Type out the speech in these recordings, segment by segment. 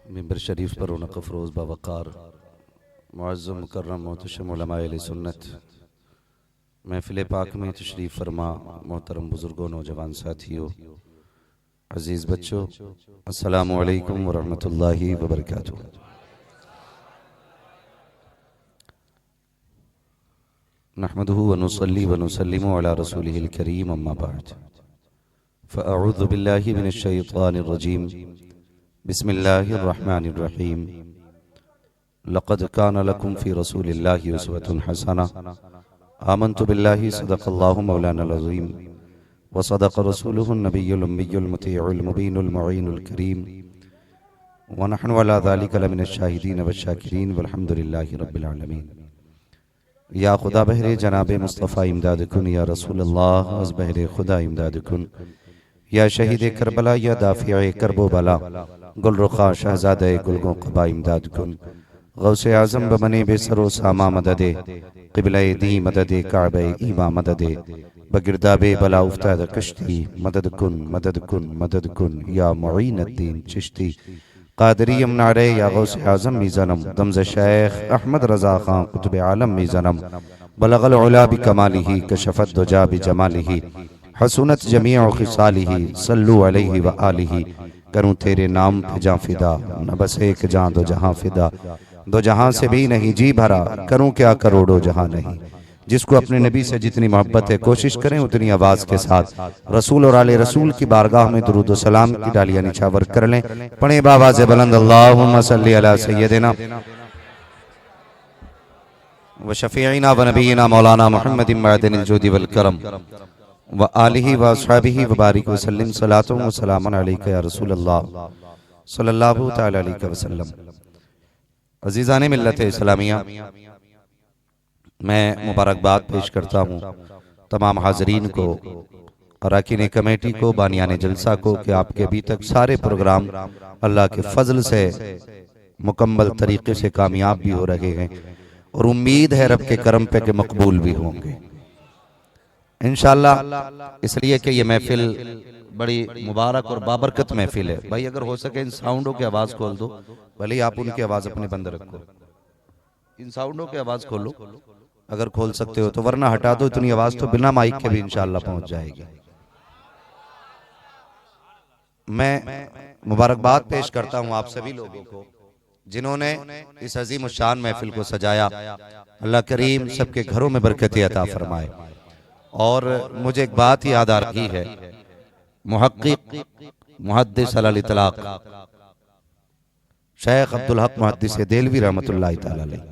मिंबर शरीफ पर रौनक अफरोज़ बावक़ार मुअज़्ज़म मुकर्रम मोहतशम उलमाए अहले सुन्नत महफ़िल पाक में तशरीफ़ फरमा मोहतरम बुज़ुर्गों नौजवान साथियों अज़ीज़ बच्चों अस्सलामु अलैकुम वरहमतुल्लाहि वबरकातुहू। नहमदुहु व नुसल्ली व नुसल्लिमु अला रसूलिहिल करीम अम्मा बाद फ़अऊज़ु बिल्लाहि मिनश शैतानिर रजीम बिस्मिल्लाहिर रहमानिर रहीम लक़द कान लकुम फ़ी रसूलिल्लाहि उस्वतुन हसना आमन्तु बिल्लाहि सदक़ल्लाहु मौलानाल अज़ीम व सदक़ रसूलुहुन नबियुल उम्मियुल मुतीउल मुबीनुल मुईनुल करीम व नहनु अला ज़ालिका लमिनश शाहिदीन व शाकिरीन वल्हम्दुलिल्लाहि रब्बिल आलमीन। या खुदा बहरे जनाब मुस्तफ़ा इमदाद कुन, या रसूल अल्लाह अज़ बहरे खुदा इमदाद कुन, या शहीद करबला या दाफ़िए करबो बला गुलरुखा शहज़ादे गुलगो क़बा इमदाद कुन। गौसे आज़म बमने बेसरो सामा मददे क़िबले दी मददे काबे ईमा मददे बगिरदाबे बला उफ्ताद कश्ती मदद कुन मदद कुन मदद कुन या मुईनुद्दीन चिश्ती कादरियम नारे या गौसे आज़म मीज़नम दमज़ शेख अहमद रज़ा खां कुतुब आलम मीज़नम बलगल उला बिकमालिही कशफत दुजा बिजमालिही हसनत जमीअ खिसालिही सल्लु अलैहि व आलिही। करूँ तेरे नाम पे जां फिदा न बस एक जां दो जहां फिदा, दो जहां से भी नहीं जी भरा करूँ क्या करोड़ों जहां नहीं। जिसको अपने नबी से जितनी मोहब्बत है कोशिश करें उतनी आवाज के साथ रसूल और आले रसूल की बारगाह में दुरूद व सलाम की डालियां निछावर कर लें। पढ़े बावाज़ बुलंद अल्लाहुम्मा सल्ली अला सय्यदिना व शफीइना व नबीना मौलाना मुहम्मदिन मअदनिल जुदी वल करम व आलिहि व अस्हाबिहि व बारिक व सल्लिम सलातुन व सलामुन अलैका या रसूल अल्लाह सल्लल्लाहु तआला अलैहि वसल्लम। अज़ीज़ाने मिल्लत इस्लामिया, मैं मुबारकबाद पेश करता हूँ तमाम हाज़रीन को, अरकान कमेटी को, बानियान जलसा को कि आपके अभी तक सारे प्रोग्राम अल्लाह के फजल से मुकम्मल तरीके से कामयाब भी हो रहे हैं और उम्मीद है रब के करम पे के मकबूल भी होंगे इंशाअल्लाह। इसलिए कि ये महफिल बड़ी मुबारक और बाबरकत महफिल है। भाई अगर हो सके इन साउंडों की आवाज़ खोल दो, भले आप उनकी आवाज़ अपने बंद रखो, इन साउंडों की आवाज़ खोलो अगर खोल सकते हो तो, वरना हटा दो। इतनी आवाज़ तो बिना माइक के भी इंशाअल्लाह पहुंच जाएगी। मैं मुबारकबाद पेश करता हूं आप सभी लोगों को जिन्होंने इस अजीम शान महफिल को सजाया। अल्लाह करीम सबके घरों में बरकत अता फरमाए। और मुझे एक बात याद आ रही है, मुहक्किक मुहद्दिस अल इतलाक शेख अब्दुल हक मुहद्दिस देलवी रहमतुल्लाह तआला अलैह,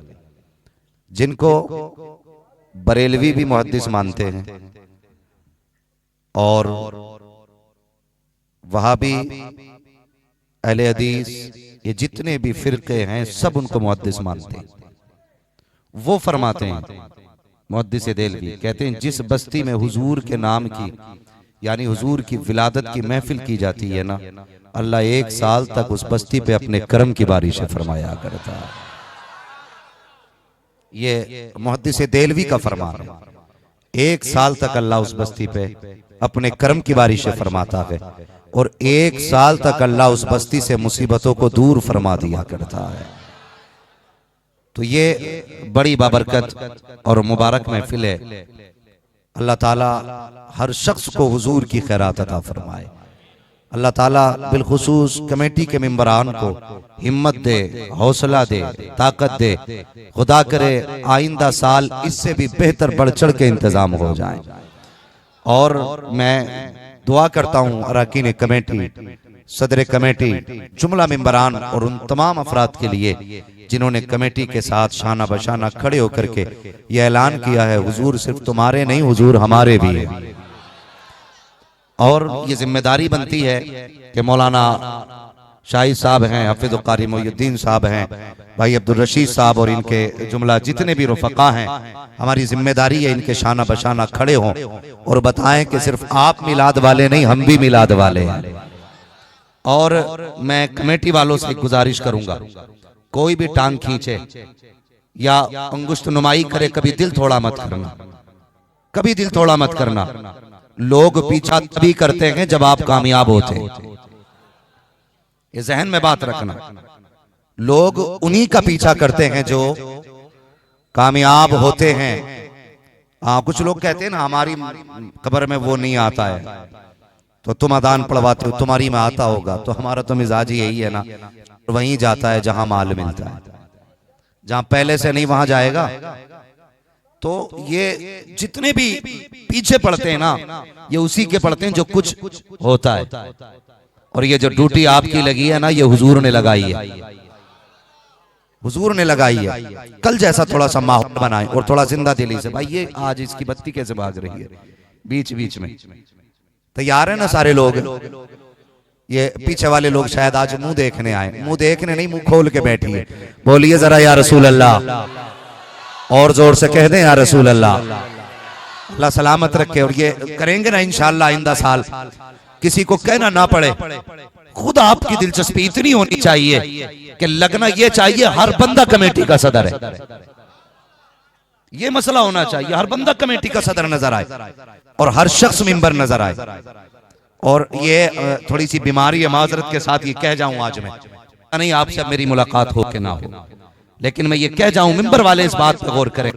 जिनको बरेलवी भी मुहद्दिस मानते हैं और वहाबी अहले हदीस ये जितने भी फिरके हैं सब उनको मुहद्दिस मानते हैं। वो फरमाते हैं, मुहद्दिस देलवी कहते हैं, जिस बस्ती में हुजूर के नाम की यानी हुजूर की विलादत की महफिल की जाती है ना, अल्लाह एक साल तक उस बस्ती पे अपने करम की बारिशें फरमाया करता है। ये मुहद्दिस देलवी का फरमान है। एक साल तक अल्लाह उस बस्ती पे अपने करम की बारिशें फरमाता है और एक साल तक अल्लाह उस बस्ती से मुसीबतों को दूर फरमा दिया करता है। तो ये बड़ी बाबरकत और मुबारक महफिल है। अल्लाह ताला हर शख्स को हुजूर की खैरात अता फरमाए। अल्लाह ताला बिलखुसूस कमेटी के मेंबरान को हिम्मत दे, हौसला दे, ताकत दे। खुदा करे आइंदा साल इससे भी बेहतर बढ़ चढ़ के इंतजाम हो जाए। और मैं दुआ करता हूँ अरकान कमेटी, सदर कमेटी, जुमला मेंबरान और उन तमाम अफराद के लिए जिन्होंने कमेटी के साथ शाना बशाना खड़े होकर के ये ऐलान किया है, हुजूर सिर्फ तुम्हारे नहीं, हुजूर हमारे भी है। और ये जिम्मेदारी बनती है कि मौलाना शाहिद साहब हैं, हाफिज़ कारी मोइनुद्दीन साहब हैं, भाई अब्दुल रशीद साहब और इनके जुमला जितने भी रुफका हैं, हमारी जिम्मेदारी है इनके शाना बशाना खड़े हों और बताएं कि सिर्फ आप मिलाद वाले नहीं, हम भी मिलाद वाले हैं। और मैं कमेटी वालों से गुजारिश करूंगा, कोई भी टांग खींचे या अंगुष्ठ नुमाई करे, कभी दिल थोड़ा मत करना, कभी दिल थोड़ा मत करना। लोग पीछा तभी करते हैं जब आप कामयाब होते हैं। ये जहन में बात रखना। लोग उन्हीं का पीछा करते हैं जो कामयाब होते हैं। हाँ, कुछ लोग कहते हैं ना हमारी कब्र में वो नहीं आता है तो तुम अदान पढ़वाते हो, तुम्हारी में आता होगा। तो हमारा तो मिजाज ही यही है ना, वहीं जाता है जहां माल मिलता है, जहां पहले से नहीं वहां जाएगा। तो ये जितने भी पीछे पड़ते हैं ना, ये उसी के पड़ते हैं जो कुछ होता है। और ये जो ड्यूटी आपकी लगी है ना, ये हुजूर ने लगाई है, हुजूर ने लगाई है। कल जैसा थोड़ा सा माहौल बनाए और थोड़ा जिंदा दिली से। भाई ये आज इसकी बत्ती कैसे भाग रही है बीच बीच में? तैयार है ना सारे लोग? ये पीछे वाले लोग शायद आज मुंह देखने आए, मुंह देखने नहीं, मुंह खोल के बैठिए। बोलिए जरा या रसूल अल्लाह, और जोर से कह दें या रसूल अल्लाह। अल्लाह सलामत रखे। और ये करेंगे ना इंशाअल्लाह आइंदा साल, किसी को कहना ना पड़े। खुद आपकी दिलचस्पी इतनी होनी चाहिए कि लगना ये चाहिए हर बंदा कमेटी का सदर है। ये मसला होना चाहिए, हर बंदा कमेटी का सदर नजर आए और हर शख्स मिंबर नजर आए। और ये थोड़ी सी बीमारी है, माजरत के साथ ये कह जाऊं आज मैं, नहीं आपसे मेरी मुलाकात हो के ना हो, लेकिन मैं ये कह जाऊं, मिंबर वाले इस बात पर गौर करें।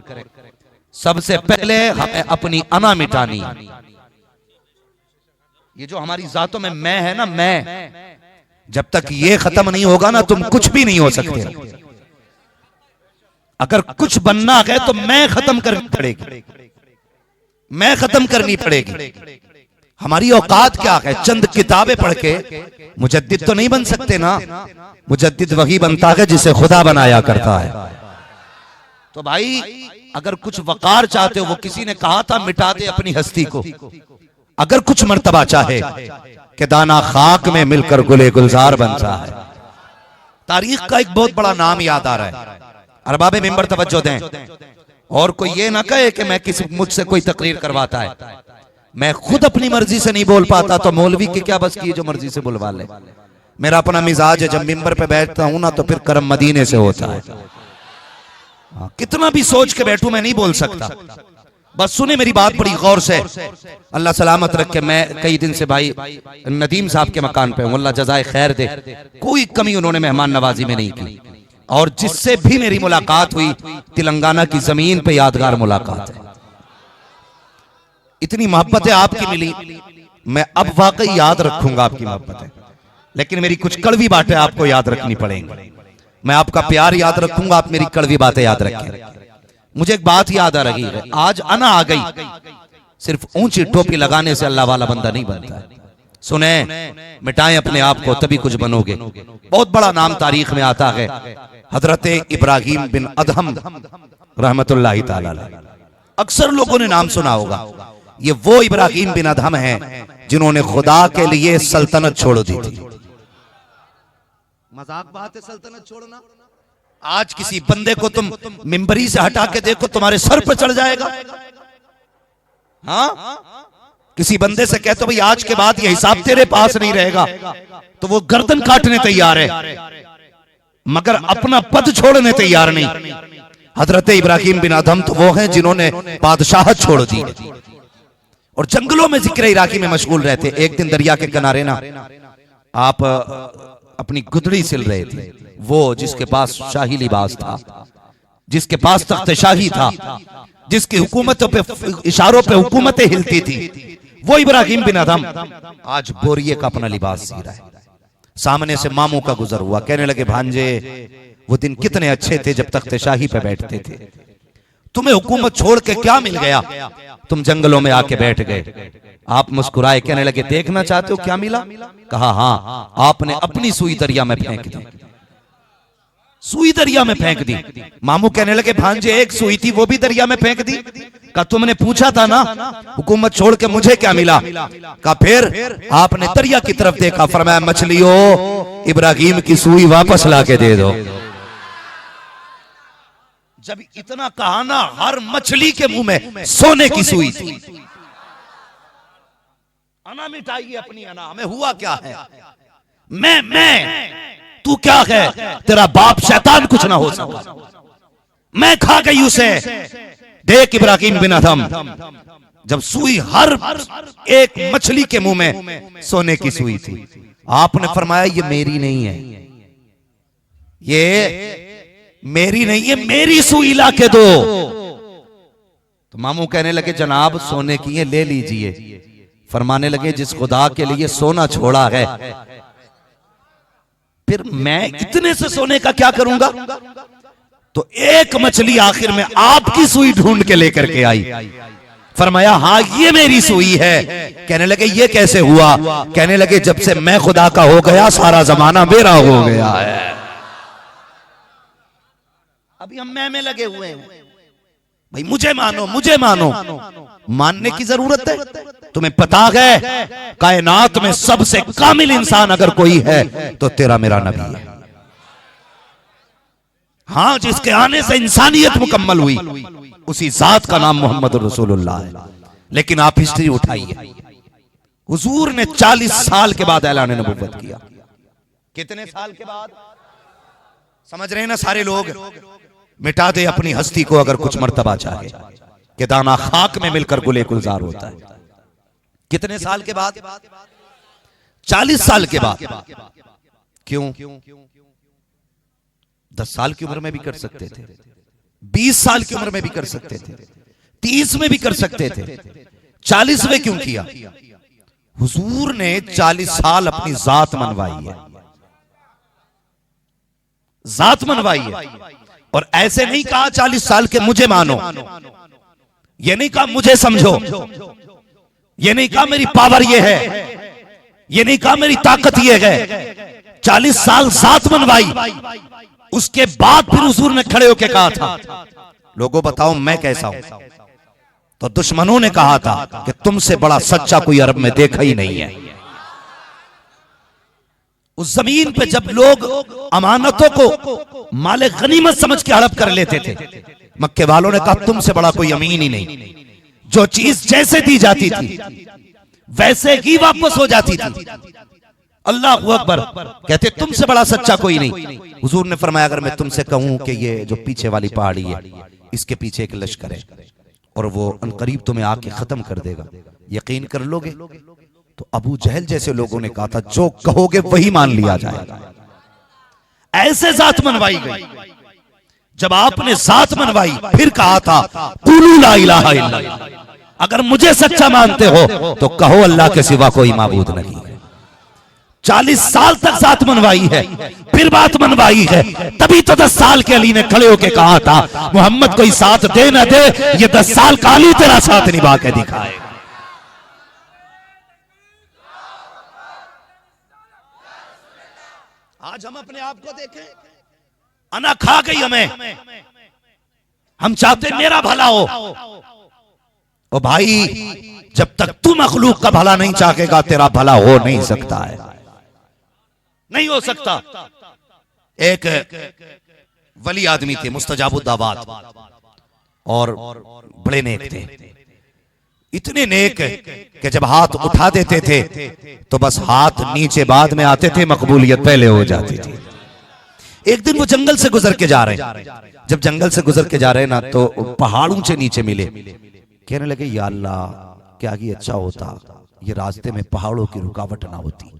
सबसे पहले हमें अपनी अना मिटानी। ये जो हमारी जातों में मैं है ना, मैं, जब तक ये खत्म नहीं होगा ना, तुम कुछ भी नहीं हो सकते। अगर कुछ बनना है तो मैं खत्म करनी पड़ेगी, मैं खत्म करनी पड़ेगी। हमारी औकात क्या है? चंद किताबें पढ़ के मुजद्दिद तो नहीं बन सकते ना। मुजद्दिद वही बनता है जिसे खुदा बनाया करता है। तो भाई अगर कुछ वकार चाहते हो, वो किसी ने कहा था मिटा दे अपनी हस्ती को। अगर कुछ मर्तबा चाहे कि दाना खाक में मिलकर गुले गुलजार बनता है। तारीख का एक बहुत बड़ा नाम याद आ रहा है, अरबाबे मिंबर तवज्जो दें, और कोई ये ना कहे कि मैं किसी मुझसे कोई तकरीर करवाता है। मैं खुद अपनी मर्जी से नहीं बोल पाता तो मौलवी की क्या बस की जो मर्जी से बुलवा ले। मेरा अपना मिजाज है, जब मिंबर पे बैठता हूं ना तो फिर करम मदीने से होता है। कितना भी सोच के बैठूं मैं नहीं बोल सकता। बस सुने मेरी बात बड़ी गौर से, अल्लाह सलामत रखे। मैं कई दिन से भाई नदीम साहब के मकान पे हूं, अल्लाह जज़ाए खैर दे। कोई कमी उन्होंने मेहमान नवाजी में नहीं की। और जिससे भी मेरी मुलाकात हुई, तेलंगाना की जमीन पे यादगार मुलाकात है। इतनी मोहब्बतें आपकी मिली, मैं अब वाकई याद रखूंगा आपकी मोहब्बतें। लेकिन मेरी कुछ कड़वी बातें आपको याद रखनी पड़ेंगी। मैं आपका प्यार याद रखूंगा, आप मेरी कड़वी बातें याद रखें। मुझे एक बात याद आ रही है, आज अना आ गई। सिर्फ ऊंची टोपी लगाने से अल्लाह वाला बंदा नहीं बनता। सुने, मिटाएं अपने आप को तभी कुछ बनोगे। बहुत बड़ा नाम तारीख में आता है, हजरत इब्राहिम बिन अदहम रहमतुल्लाहि ताला अलैह। अक्सर लोगों ने नाम सुना होगा। ये वो इब्राहिम बिन अदहम हैं जिन्होंने खुदा के लिए सल्तनत छोड़ दी थी। मजाक बात है सल्तनत छोड़ना। आज किसी बंदे को तुम मिंबरी से हटा के देखो, तुम्हारे सर पर चढ़ जाएगा। हाँ, किसी बंदे से कहते भाई आज के बाद ये हिसाब तेरे पास नहीं रहेगा, तो वो गर्दन काटने तैयार है, मगर अपना पद छोड़ने तैयार नहीं। हजरत इब्राहिम बिन अदहम तो वो हैं जिन्होंने बादशाहत छोड़ दी और जंगलों में जिक्र इराकी में मशगूल रहते। एक दिन दरिया के किनारे ना आप अपनी गुदड़ी सिल रहे थे। वो जिसके पास शाही लिबास था, जिसके पास तख्त शाही था, जिसकी हुकूमतों पे इशारों पे हुकूमतें हिलती थी, वो इब्राहिम बिन अदहम आज बोरिये का अपना लिबास सी रहा है। सामने से मामू का गुजर हुआ, कहने लगे भांजे वो दिन कितने अच्छे थे जब तख्त शाही पे बैठते थे। तुम्हें हुकूमत छोड़ के क्या मिल गया, तुम जंगलों में आके बैठ गए। आप मुस्कुराए, कहने लगे देखना चाहते हो क्या मिला? कहा हाँ, आपने अपनी सुई दरिया में फेंक दी। सुई दरिया में फेंक दी। मामू कहने लगे भांजे एक सुई थी वो भी दरिया में फेंक दी। कहा तुमने पूछा था ना हुकूमत छोड़ के मुझे क्या मिला? कहा फिर आपने दरिया की तरफ देखा, फरमाया मछलियों इब्राहिम की सुई वापस ला के दे दो। जब इतना कहा ना, हर मछली के मुंह में सोने की सुई थी। अना मिटाइए अपनी अना। हमें हुआ क्या है? मैं तू क्या है? तेरा बाप शैतान कुछ ना हो सका। मैं खा गई उसे। देख इब्राहिम बिन अदहम, जब सुई हर एक मछली के मुंह में सोने की सुई थी। आपने फरमाया ये मेरी नहीं है, ये मेरी नहीं है, मेरी सुई ला के दो। तो मामू कहने लगे जनाब सोने की है, ले लीजिए। फरमाने लगे जिस खुदा के लिए सोना छोड़ा है, फिर मैं इतने से सोने का क्या करूंगा? तो एक मछली आखिर में आपकी सुई ढूंढ के लेकर के आई। फरमाया हाँ ये मेरी सुई है। कहने लगे ये कैसे हुआ? कहने लगे जब से मैं खुदा का हो गया सारा जमाना मेरा हो गया है। अभी हम मैं में लगे हुए हैं भाई, मुझे मानो मुझे मानो। मानने की जरूरत है? तुम्हें पता है कायनात में सबसे कामिल इंसान अगर कोई है तो तेरा मेरा नबी है। हाँ, जिसके आने से इंसानियत मुकम्मल हुई, उसी जात का नाम मोहम्मद रसूलुल्लाह है। लेकिन आप हिस्ट्री उठाइए, हुजूर ने 40 साल के बाद ऐलान नबुव्वत किया। कितने साल के बाद? समझ रहे हैं ना सारे लोग? मिटा दे अपनी हस्ती को अगर कुछ मर्तबा चाहे, कि दाना खाक में मिलकर गुले गुलजार होता है। कितने साल के बाद? 40 साल के बाद। क्यों? 10 साल की उम्र में भी कर सकते थे, 20 साल की उम्र में भी कर सकते थे, 30 में भी कर सकते थे, 40 में क्यों किया? हुजूर ने 40 साल अपनी जात मनवाई है, जात मनवाई है। और ऐसे नहीं कहा 40 साल के मुझे मानो, ये नहीं कहा मुझे समझो, ये नहीं कहा मेरी पावर ये है, ये नहीं कहा मेरी ताकत ये है। 40 साल जात मनवाई। उसके बाद फिर हुजूर ने खड़े होकर कहा था लोगों बताओ मैं कैसा हूं? तो दुश्मनों ने कहा था कि तुमसे बड़ा सच्चा कोई अरब में देखा ही नहीं है। उस जमीन पे जब लोग अमानतों को माले गनीमत समझ के हड़प कर लेते थे, मक्के वालों ने कहा तुमसे बड़ा कोई अमीन ही नहीं। जो चीज जैसे दी जाती थी वैसे ही वापस हो जाती थी। अल्लाह अकबर। कहते तुमसे बड़ा सच्चा कोई नहीं। हुजूर ने फरमाया अगर मैं तुमसे कहूं कि ये जो पीछे वाली पहाड़ी है इसके पीछे एक लश्कर है और वो अनकरीब तुम्हें आके खत्म कर देगा, यकीन कर लोगे? तो अबू जहल जैसे लोगों ने कहा था जो कहोगे वही मान लिया जाएगा। ऐसे जात मनवाई गई। जब आपने जात मनवाई फिर कहा था कुलू ला इलाहा इल्लल्लाह, अगर मुझे सच्चा मानते हो तो कहो अल्लाह के सिवा कोई माबूद नहीं। 40 साल तक जात मनवाई है, फिर बात मनवाई है। तभी तो 10 साल के अली ने खड़े होकर कहा था मोहम्मद कोई साथ दे ना दे, ये 10 साल का अली तेरा साथ निभा के दिखाए। आज हम अपने आप को देखें, अना खा गई हमें, हम चाहते मेरा भला हो। ओ भाई, जब तक तू मखलूक का भला नहीं चाहेगा तेरा भला हो नहीं सकता है, नहीं हो सकता। एक वली आदमी थे मुस्तजाबुद्दावात और बड़े नेक थे, इतने नेक कि जब हाथ उठा देते थे तो बस हाथ नीचे बाद में आते थे, मकबूलियत पहले हो जाती थी। एक दिन वो जंगल से गुजर के जा रहे हैं, जब जंगल से गुजर के जा रहे हैं ना तो पहाड़ ऊंचे नीचे मिले। कहने लगे या अल्लाह क्या ये अच्छा होता ये रास्ते में पहाड़ों की रुकावट ना होती।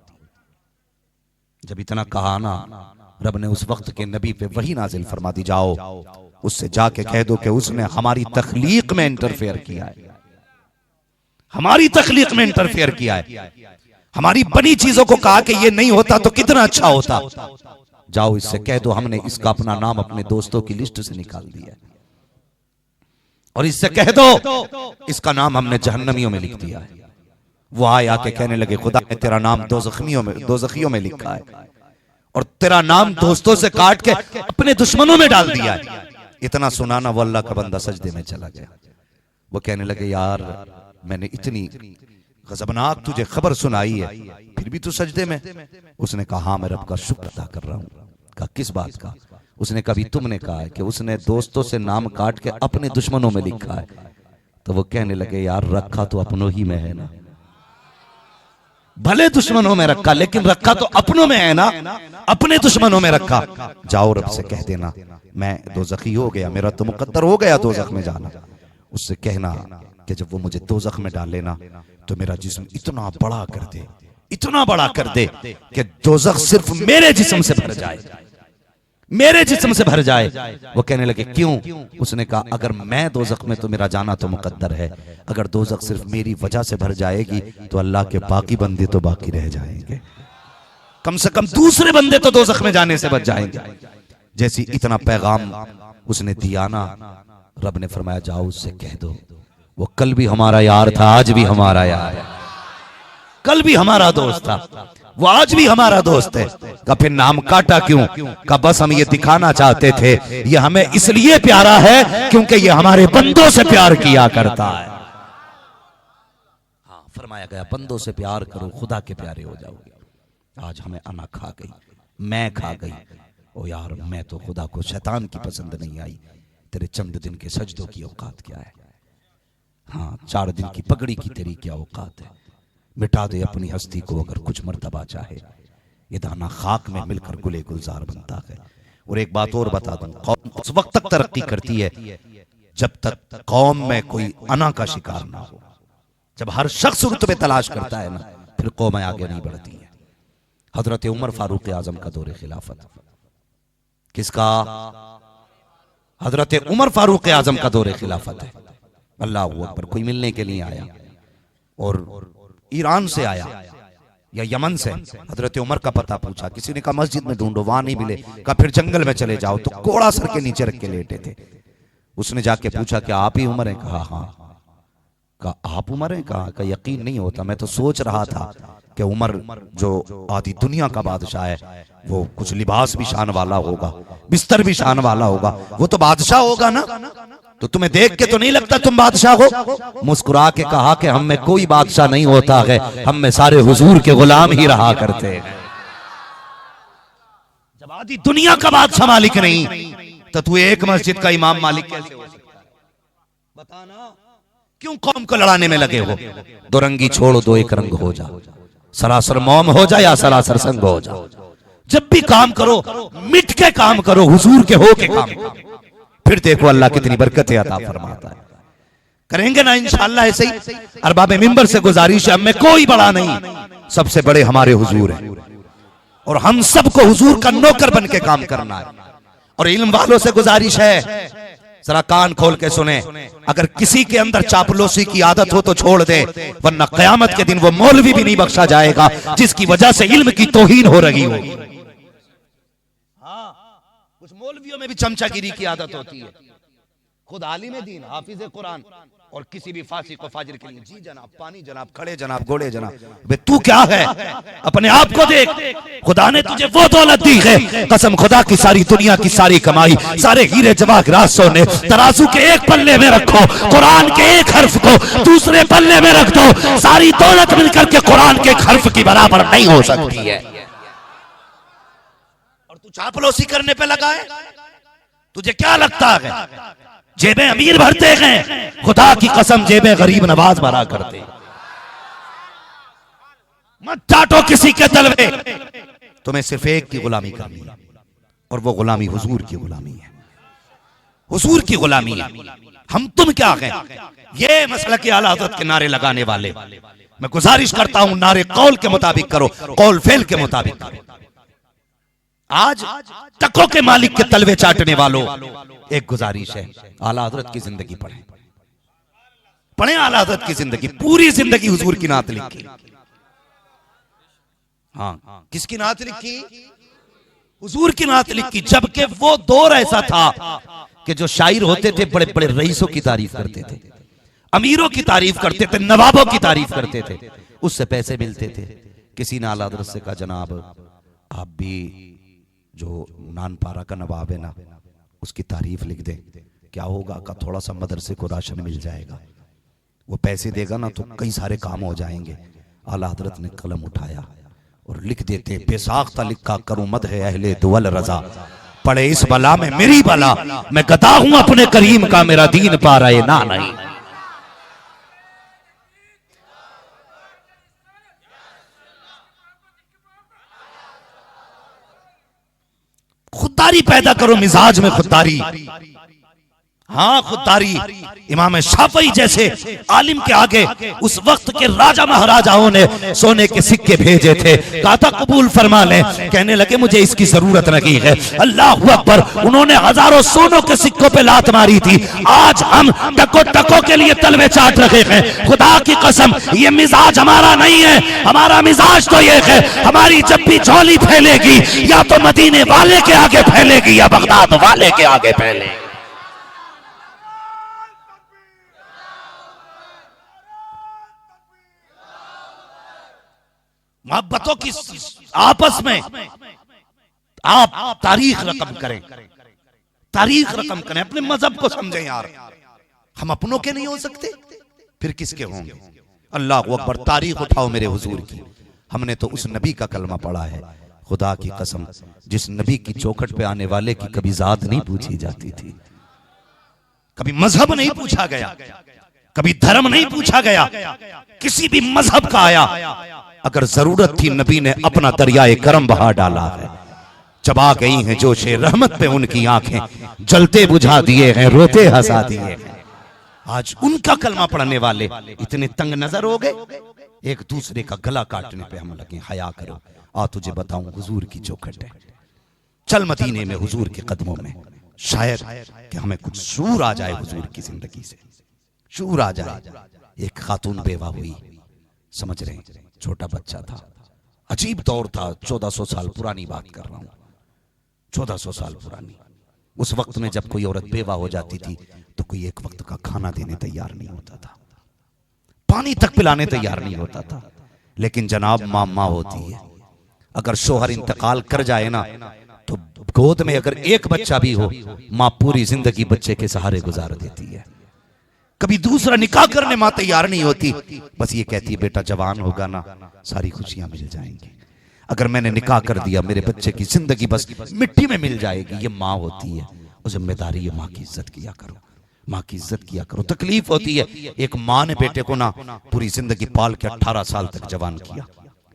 जब इतना कहा ना, रब ने उस वक्त के नबी पे वही नाजिल फरमा दी, जाओ उससे जाके कह दो कि उसने हमारी तख्लीक में इंटरफेयर किया है, हमारी तख्लीक में इंटरफेयर किया है, हमारी बनी चीजों को कहा कि ये नहीं होता तो कितना अच्छा होता। जाओ इससे कह दो हमने इसका अपना नाम अपने दोस्तों की लिस्ट से निकाल दिया और इससे कह दो इसका नाम हमने जहन्नमियों में लिख दिया है। वो आए आके कहने लगे खुदा ने तेरा नाम दोज़खियों में लिखा है और तेरा नाम दोस्तों से काट के अपने दुश्मनों में डाल दिया है। इतना सुनाना वो अल्लाह का बंदा सजदे में चला गया। वो कहने लगे यार मैंने इतनी गजबनाक तुझे खबर सुनाई है फिर भी तू सजदे में। उसने कहा हाँ मैं रब का शुक्र अदा कर रहा हूँ। कहा किस बात का? उसने कभी तुमने कहा है कि उसने दोस्तों से नाम काट के अपने दुश्मनों में लिखा है। तो वो कहने लगे यार रखा तो अपनों ही में है ना, भले दुश्मनों में रखा लेकिन रखा तो अपनों में है ना, अपने दुश्मनों में रखा। जाओ रब से कह देना मैं दोज़खी हो गया, मेरा तो मुकद्दर हो गया दोज़ख में जाना। उससे कहना कि जब वो मुझे दोज़ख में डाल लेना तो मेरा जिस्म इतना बड़ा कर दे इतना बड़ा कर दे कि दोज़ख सिर्फ मेरे जिस्म से भर जाए, मेरे जिस्म से भर जाए। वो कहने लगे क्यों? उसने कहा अगर मैं दोज़ख में तो मेरा जाना तो मुकद्दर है, अगर दोज़ख सिर्फ मेरी वजह से भर जाएगी तो अल्लाह के बाकी बंदे तो बाकी रह जाएंगे, कम से कम दूसरे बंदे तो दोज़ख में जाने से बच जाएंगे। जैसी इतना पैगाम उसने दिया ना, रब ने फरमाया जाओ उससे कह दो वो कल भी हमारा यार था, आज भी हमारा यार है, कल भी हमारा दोस्त था, वो आज भी हमारा दोस्त है। का फिर नाम काटा क्यों? का बस हम ये दिखाना चाहते थे ये हमें इसलिए प्यारा है क्योंकि ये हमारे बंदों से प्यार किया करता है। हाँ, फरमाया गया बंदों से प्यार करो खुदा के प्यारे हो जाओगे। आज हमें अना खा गई, मैं खा गई, ओ यार मैं तो खुदा को शैतान की पसंद नहीं आई, तेरे चंद दिन के सजदों की औकात क्या है? हाँ, 4 दिन की पगड़ी की तेरी क्या औकात है? मिटा दे अपनी हस्ती को अगर कुछ मर्तबा चाहे, ये दाना खाक में मिलकर गुले गुलजार बनता है। और एक बात और बता दूं, कौम उस वक्त तक तरक्की करती है जब तक कौम में कोई अना का शिकार ना हो। जब हर शख्स रुतबे तलाश करता है ना, फिर कौमें आगे नहीं बढ़ती है। हजरत उमर फारूक आजम का दौरे खिलाफत, किसका? हजरत उमर फारूक आजम का दौरे खिलाफत है। अल्लाह अकबर। कोई मिलने के लिए आया और ईरान से आया या यमन से, हजरत उमर का पता पूछा, किसी ने कहा मस्जिद में ढूंढो, वहां नहीं मिले, कहा फिर जंगल में चले जाओ, तो कोड़ा सर के नीचे रख के लेटे थे। उसने जाके पूछा कि आप ही उमर हैं? कहा हाँ। कहा आप उमर हैं? कहा यकीन नहीं होता, मैं तो सोच रहा था कि उमर जो आधी दुनिया का बादशाह है वो कुछ लिबास भी शान वाला होगा, बिस्तर भी शान वाला होगा, वो तो बादशाह होगा ना, तो तुम्हें देख के तो नहीं लगता तुम बादशाह हो? मुस्कुरा के कहा कि हम में कोई बादशाह नहीं होता है, हम में सारे हुजूर के गुलाम ही रहा करते हैं। जब आधी दुनिया का बादशाह मालिक नहीं तो तू एक मस्जिद का इमाम मालिक कैसे हो सकता है? बताना, क्यों कौम को लड़ाने में लगे हो? दो रंगी छोड़ो, दो एक रंग हो जा, सरासर मौम हो जा या सरासर संग हो जा। जब भी काम करो मिट के काम करो, हुजूर के हो के काम करो, फिर देखो अल्लाह कितनी बरकतें अता फरमाता है। करेंगे ना इंशाअल्लाह ऐसे ही। अरबाब मिंबर से गुजारिश है, हमें कोई बड़ा नहीं, सबसे बड़े हमारे हुजूर हैं और हम सबको हुजूर का नौकर बन के काम करना है। और इल्म वालों से गुजारिश है, जरा कान खोल के सुने, अगर किसी के अंदर चापलूसी की आदत हो तो छोड़ दे, वरना कयामत के दिन वो मौलवी भी नहीं बख्शा जाएगा जिसकी वजह से इल्म की तौहीन हो रही होगी। कुछ मौलवियों में भी चमचागिरी की आदत होती है। खुद आलिम दीन, हाफिज कुरान और किसी भी फासिक को फाजिर के लिए जी जनाब, पानी जनाब, खड़े जनाब, घोड़े जनाब। बे तू क्या है? अपने आप को देख। खुदा ने तुझे वो दौलत दी है, कसम खुदा की सारी दुनिया की सारी कमाई, सारे हीरे जवाहरात सोने तराजू के एक पल्ले में रखो, कुरान के एक हर्फ को दूसरे पल्ले में रख दो, सारी दौलत मिलकर के कुरान के एक हर्फ की बराबर नहीं हो सकती है। और तू चापलूसी करने पे लगा है? तुझे क्या लगता है जेबें अमीर भरते हैं? खुदा की कसम जेबें गरीब नवाज भरा करते। मत चाटो किसी के तलवे, तुम्हें सिर्फ एक की गुलामी करनी है और वो गुलामी हुजूर की गुलामी है, हुजूर की गुलामी है। हम तुम क्या हैं? ये मसला की आला हज़रत के नारे लगाने वाले, मैं गुजारिश करता हूं नारे कौल के मुताबिक करो, कौल फेल के मुताबिक करो। आज टकों के मालिक के तलवे चाटने वालों, एक गुजारिश है, आला हज़रत की जिंदगी पढ़ें, पढ़ें आला हज़रत की जिंदगी, पूरी जिंदगी हुजूर की नात लिखी। हाँ, किसकी नात लिखी? हुजूर की नात लिखी। जबकि वो दौर ऐसा था कि जो शायर होते थे बड़े बड़े रईसों की तारीफ करते थे, अमीरों की तारीफ करते थे, नवाबों की तारीफ करते थे, उससे पैसे मिलते थे। किसी ने आला हज़रत से कहा जनाब आप भी जो नानपारा का नवाब है ना उसकी तारीफ लिख दे। क्या होगा? का थोड़ा सा मदरसे को राशन मिल जाएगा, वो पैसे देगा ना तो कई सारे काम हो जाएंगे। आला हज़रत ने कलम उठाया और लिख देते, बेसाख्ता लिखा करूं मद है अहले दुवल रजा, पड़े इस बला में मेरी बला, मैं गदा हूं अपने करीम का, मेरा दीन पा रहे ना नहीं। खुददारी पैदा करो, मिजाज में खुददारी। हाँ, खुददारी इमाम शाफई जैसे आलिम के आगे उस वक्त के राजा महाराजाओं ने सोने के सिक्के भेजे थे, कहा था कबूल फरमा लें, कहने लगे मुझे इसकी जरूरत नहीं है। अल्लाह अकबर, उन्होंने हजारों सोनों के सिक्कों पे लात मारी थी। आज हम टको टको के लिए तलवे चाट रहे हैं। खुदा की कसम, ये मिजाज हमारा नहीं है। हमारा मिजाज तो ये है, हमारी जब भी झोली फैलेगी या तो मदीने वाले के आगे फैलेगी या बगदाद वाले के आगे फैलेगी। मोहब्बतों की आपस में आप तारीख रकम करें, तारीख रकम करें, अपने मजहब को समझें यार। हम अपनों के नहीं हो सकते, फिर किसके होंगे? अल्लाह अकबर, तारीख उठाओ मेरे हुजूर की। हमने तो उस नबी का कलमा पढ़ा है, खुदा की कसम, जिस नबी की चौखट पे आने वाले की कभी जात नहीं पूछी जाती थी, कभी मजहब नहीं पूछा गया, कभी धर्म नहीं पूछा गया, किसी भी मजहब का आया, अगर जरूरत थी नबी ने अपना दरियाए करम बहा डाला है। जब आ गई हैं जोशे रहमत पे उनकी आंखें, जलते बुझा दिए हैं, रोते हंसा दिए हैं। आज उनका कलमा पढ़ने वाले इतने तंग नजर हो गए, एक दूसरे का गला काटने पे हम लगे। हया करो, आ तुझे बताऊं हुजूर की चौखट है, चल मदीने में हुजूर के कदमों में, शायद कि हमें कुछ शूर आ जाए हुजूर की जिंदगी से, शूर आ जाए। एक खातून बेवा हुई, समझ रहे हैं, छोटा बच्चा था, अजीब दौर था, 1400 साल पुरानी बात कर रहा हूं, 1400 साल पुरानी। उस वक्त में जब कोई औरत बेवा हो जाती थी तो कोई एक वक्त का खाना देने तैयार नहीं होता था, पानी तक पिलाने तैयार नहीं होता था। लेकिन जनाब माँ होती है, अगर शोहर इंतकाल कर जाए ना तो गोद में अगर एक बच्चा भी हो, माँ पूरी जिंदगी बच्चे के सहारे गुजार देती है। कभी दूसरा निकाह करने माँ तैयार नहीं होती, बस ये कहती है बेटा जवान होगा ना सारी खुशियां मिल जाएंगी, अगर मैंने निकाह कर दिया मेरे बच्चे की जिंदगी बस मिट्टी में मिल जाएगी। ये माँ होती है, और जिम्मेदारी है, माँ की इज्जत किया करो, माँ की इज्जत किया करो। तकलीफ होती है, एक माँ ने बेटे को ना पूरी जिंदगी पाल के 18 साल तक जवान किया।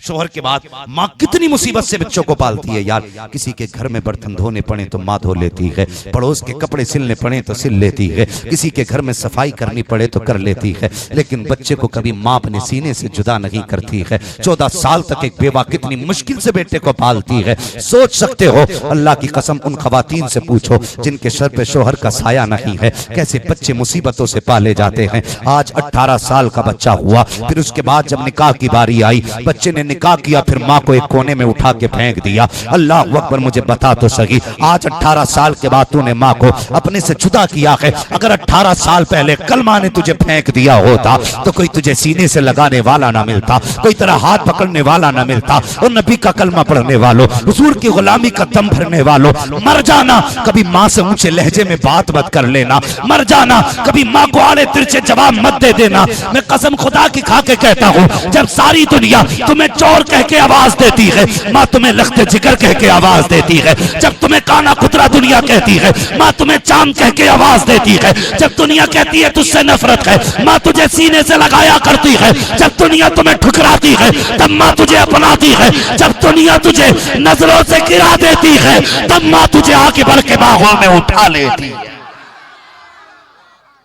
शोहर के बाद माँ कितनी मुसीबत से बच्चों को पालती है यार। किसी के घर में बर्तन धोने पड़े तो माँ धो लेती है, पड़ोस के कपड़े सिलने पड़े तो सिल लेती है, किसी के घर में सफाई करनी पड़े तो कर लेती है, लेकिन बच्चे को कभी माँ अपने सीने से जुदा नहीं करती है। 14 साल तक एक बेवा कितनी मुश्किल से बेटे को पालती है, सोच सकते हो। अल्लाह की कसम उन खवातीन से पूछो जिनके सर पे शोहर का साया नहीं है, कैसे बच्चे मुसीबतों से पाले जाते हैं। आज 18 साल का बच्चा हुआ, फिर उसके बाद जब निकाह की बारी आई, बच्चे ने निकाह किया, फिर माँ को एक कोने में उठा के फेंक दिया। अल्लाह अकबर, मुझे बता तो सही, आज 18 साल के बाद तूने माँ को अपने से जुदा किया है। अगर 18 साल पहले कलमा ने तुझे फेंक दिया होता तो कोई तुझे सीने से लगाने वाला ना मिलता, कोई तेरा हाथ पकड़ने वाला ना मिलता। और नबी का कलमा पढ़ने वालों, हुजूर की गुलामी का दम भरने वालों, मर जाना, कभी माँ से ऊंचे लहजे में बात मत कर लेना, मर जाना, कभी माँ को आड़े तिरछे जवाब मत दे देना। मैं कसम खुदा की खा के कहता हूँ, जब सारी दुनिया तुम्हें चोर कह के आवाज देती है, माँ तुम्हें लख्ते जिगर कह के आवाज देती है। जब तुम्हें काना कुतरा दुनिया कहती है, माँ तुम्हें चांद कह के आवाज देती है। जब दुनिया कहती है तुझसे नफरत है, माँ तुझे सीने से लगाया करती है। जब दुनिया तुम्हें ठुकराती है, तब माँ तुझे अपनाती है। जब दुनिया तुझे नजरों से गिरा देती है, तब माँ तुझे आगे बढ़ के बाहों में उठा लेती है।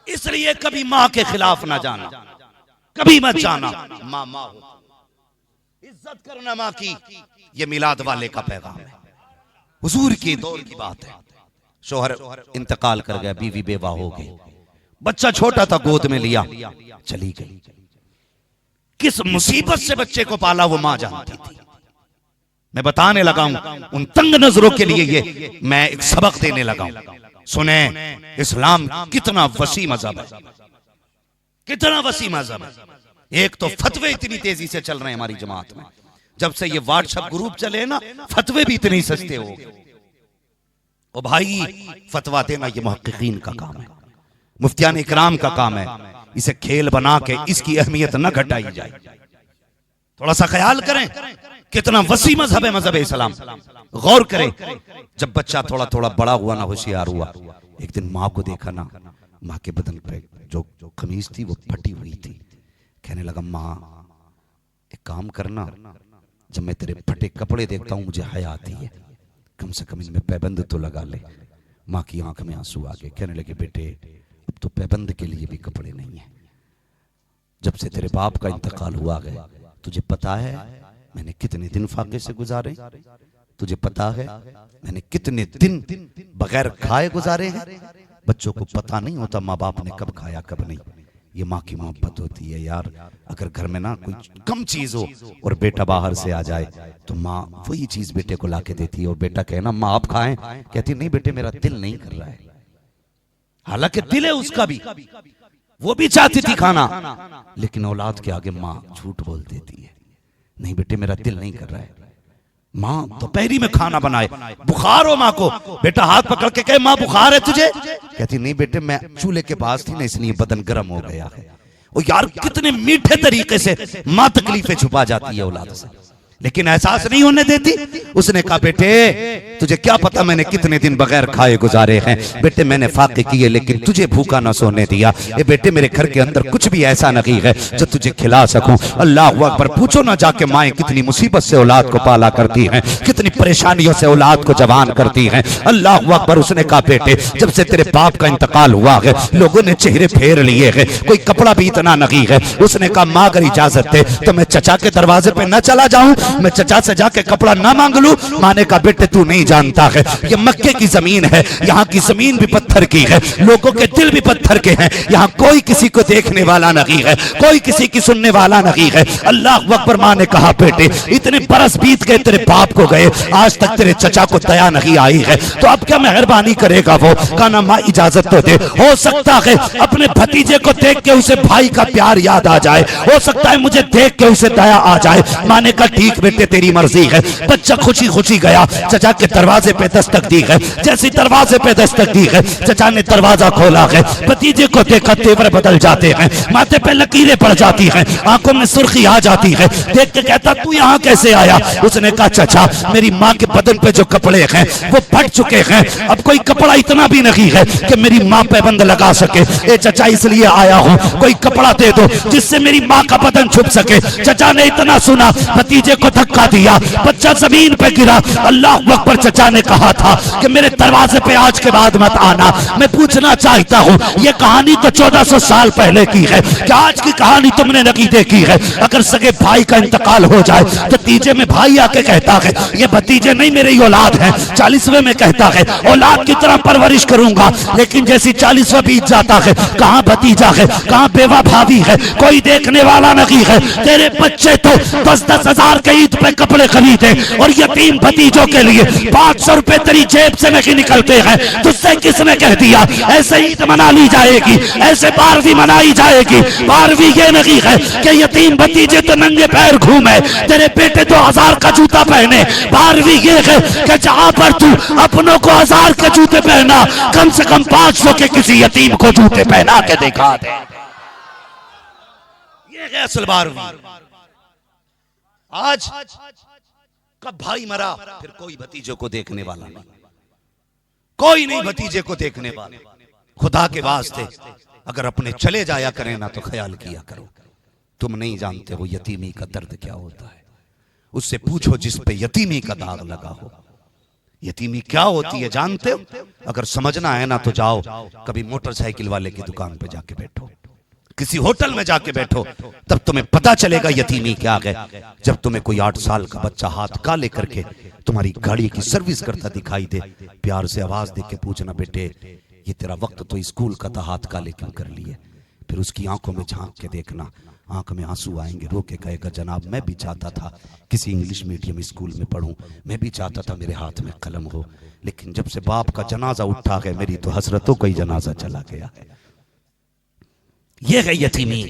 इसलिए कभी माँ के खिलाफ ना जाना, कभी मत जाना। माँ माँ हो, इज्जत करना माँ की। ये मिलाद वाले का पैगाम है, हुजूर के दौर की बात है। शोहर इंतकाल कर गया, बीवी बेवा हो गई, बच्चा छोटा था, गोद में लिया, चली गई। किस मुसीबत से बच्चे को पाला वो माँ जानती थी। मैं बताने लगा हूं उन तंग नजरों के लिए, ये मैं एक सबक देने लगा हूं। सुने, इस्लाम कितना वसी मजहब है, कितना वसी मजहब है। एक तो फतवे इतनी तेजी से चल रहे हैं हमारी जमात में, जब से ये व्हाट्सएप ग्रुप चले ना, फतवे भी इतने सस्ते हो गए। ओ भाई, फतवा देना ये मुहक्किकीन का काम है, मुफ्तियान इकराम का काम है। इसे खेल बना के इसकी अहमियत न घटाई जाए। थोड़ा सा ख्याल करें, कितना वसी मजहब है मजहब इस्लाम। गौर करें, जब बच्चा थोड़ा थोड़ा बड़ा हुआ ना, होशियार हुआ, एक दिन माँ को देखा ना, माँ के बदन पे जो कमीज थी वो फटी हुई थी। कहने लगा, माँ एक काम करना, जब मैं तेरे फटे कपड़े देखता हूं मुझे हया आती है, कम से कम इनमें पैबंद तो लगा ले। माँ की आंख में आंसू आ गए। कहने लगे, बेटे अब तो पैबंद के लिए भी कपड़े नहीं है। जब से तेरे बाप का इंतकाल हुआ है, तुझे पता है मैंने कितने दिन फाके से गुजारे? तुझे पता है मैंने कितने दिन बगैर खाए गुजारे हैं? बच्चों को पता नहीं होता माँ बाप ने कब खाया कब नहीं। ये माँ की मोहब्बत होती है यार। अगर घर में ना कोई कम चीज हो और बेटा बाहर से आ जाए तो माँ वही चीज बेटे को लाके देती है, और बेटा कहे ना माँ आप खाएं, कहती नहीं बेटे मेरा दिल नहीं कर रहा है। हालांकि दिल है उसका भी, वो भी चाहती थी खाना, लेकिन औलाद के आगे माँ झूठ बोल देती है, नहीं बेटे मेरा दिल नहीं कर रहा है। माँ दोपहरी में खाना बनाए, बुखार हो माँ को, बेटा हाथ पकड़ के कहे माँ बुखार है तुझे? कहती नहीं बेटे मैं चूल्हे के पास थी ना इसलिए बदन गर्म हो गया है। और यार कितने मीठे तरीके से माँ तकलीफें छुपा जाती है औलाद से, लेकिन एहसास नहीं होने देती। उसने कहा बेटे तुझे क्या पता मैंने कितने दिन बगैर खाए गुजारे हैं। बेटे मैंने फाके किए लेकिन तुझे भूखा ना सोने दिया। ये बेटे मेरे घर के अंदर कुछ भी ऐसा नहीं है जो तुझे खिला सकूं। अल्लाह अकबर। पूछो ना जाके माएँ कितनी मुसीबत से औलाद को पाला करती हैं, कितनी परेशानियों से औलाद को जवान करती हैं। अल्लाह अकबर। उसने कहा बेटे जब से तेरे बाप का इंतकाल हुआ है लोगों ने चेहरे फेर लिए हैं, कोई कपड़ा भी इतना नहीं है। उसने कहा माँ अगर इजाजत दे तो मैं चचा के दरवाजे पे न चला जाऊं, मैं चचा से जाके कपड़ा ना मांग लूं? माँ ने कहा बेटे तू नहीं जानता है ये मक्के की जमीन है, यहाँ की जमीन भी पत्थर की है, लोगों के दिल भी पत्थर के हैं, यहाँ कोई किसी को देखने वाला नहीं है, कोई किसी की सुनने वाला नहीं है। अल्लाह अकबर। माँ ने कहा बेटे इतने बरस बीत गए तेरे बाप को गए, आज तक तेरे चचा को दया नहीं आई है, तो अब क्या मेहरबानी करेगा वो? कहा ना माँ इजाजत तो दे, हो सकता है अपने भतीजे को देख के उसे भाई का प्यार याद आ जाए, हो सकता है मुझे देख के उसे दया आ जाए। माँ ने कहा ठीक बेटे तेरी मर्जी है। बच्चा खुशी खुशी गया, चचा के दरवाजे पे दस्तक दी है। जैसी दरवाजे पे दस्तक दी है चचा ने दरवाजा खोला है, भतीजे को देखा तेवर बदल जाते हैं, माथे पे लकीरें पड़ जाती हैं, आंखों में सुर्खी आ जाती है। देख के कहता तू यहाँ कैसे आया? उसने कहा चचा मेरी माँ के बदन पे जो कपड़े हैं वो फट चुके हैं, अब कोई कपड़ा इतना भी नहीं है कि मेरी माँ पैबंद लगा सके। ए चचा इसलिए आया हूँ कोई कपड़ा दे दो जिससे मेरी माँ का बदन छुप सके। चचा ने इतना सुना भतीजे को धक्का दिया, बच्चा जमीन पे गिरा। अल्लाह अकबर। चचा ने कहा था कि मेरे दरवाजे पे आज के बाद मत आना। मैं पूछना चाहता हूँ ये कहानी तो 1400 साल पहले की है, क्या आज की कहानी तुमने नहीं देखी है? अगर सगे भाई का इंतकाल हो जाए तो तीजे में भाई आके कहता है ये भतीजे नहीं मेरी औलाद है, 40वें में कहता है औलाद की तरह परवरिश करूंगा, लेकिन जैसी 40वां बीत जाता है कहाँ भतीजा है कहाँ बेवा भाभी है, कोई देखने वाला नहीं है। तेरे बच्चे तो 10-10 हजार के ईद पे कपड़े खरीदे और यतीम भतीजों के लिए 500 रुपए तेरी जेब से नहीं निकलते हैं। तुझसे किसने कह दिया ऐसे ईद मना ली जाएगी, ऐसे 12वीं मनाई जाएगी? 12वीं ये नहीं है कि यतीम भतीजे तो नंगे पैर घूमे, तेरे बेटे तो 1000 का जूता पहने। 12वीं ये है कि जहां पर तू अपनों को 1000 के जूते पहना, कम से कम 500 के किसी यतीम को जूते पहना के दिखा दे। ये है असल 12वीं। आज कब भाई मरा फिर कोई भतीजे को देखने वाला नहीं, कोई नहीं भतीजे को देखने वाला। खुदा के वास्ते अगर अपने चले जाया करें ना तो ख्याल किया करो। तुम नहीं जानते हो यतीमी का दर्द क्या होता है, उससे पूछो जिस पे यतीमी का दाग लगा हो। यतीमी क्या होती है जानते हो? अगर समझना है ना तो जाओ कभी मोटरसाइकिल वाले की दुकान पे जाके बैठो, किसी होटल में जाके बैठो, तब तुम्हें पता चलेगा यतीमी क्या है। जब तुम्हें कोई 8 साल का बच्चा हाथ काले करके तुम्हारी गाड़ी की सर्विस करता दिखाई दे, प्यार से आवाज दे के पूछना बेटे ये तेरा वक्त तो स्कूल का था, हाथ काले क्यों कर लिए? फिर उसकी आंखों में झांक के देखना, आंख में आंसू आएंगे, रो के कहेगा जनाब मैं भी चाहता था किसी इंग्लिश मीडियम स्कूल में पढूं, मैं भी चाहता था मेरे हाथ में कलम हो, लेकिन जब से बाप का जनाजा उठा है मेरी तो हसरतों का ही जनाजा चला गया है। ये है यतीमी।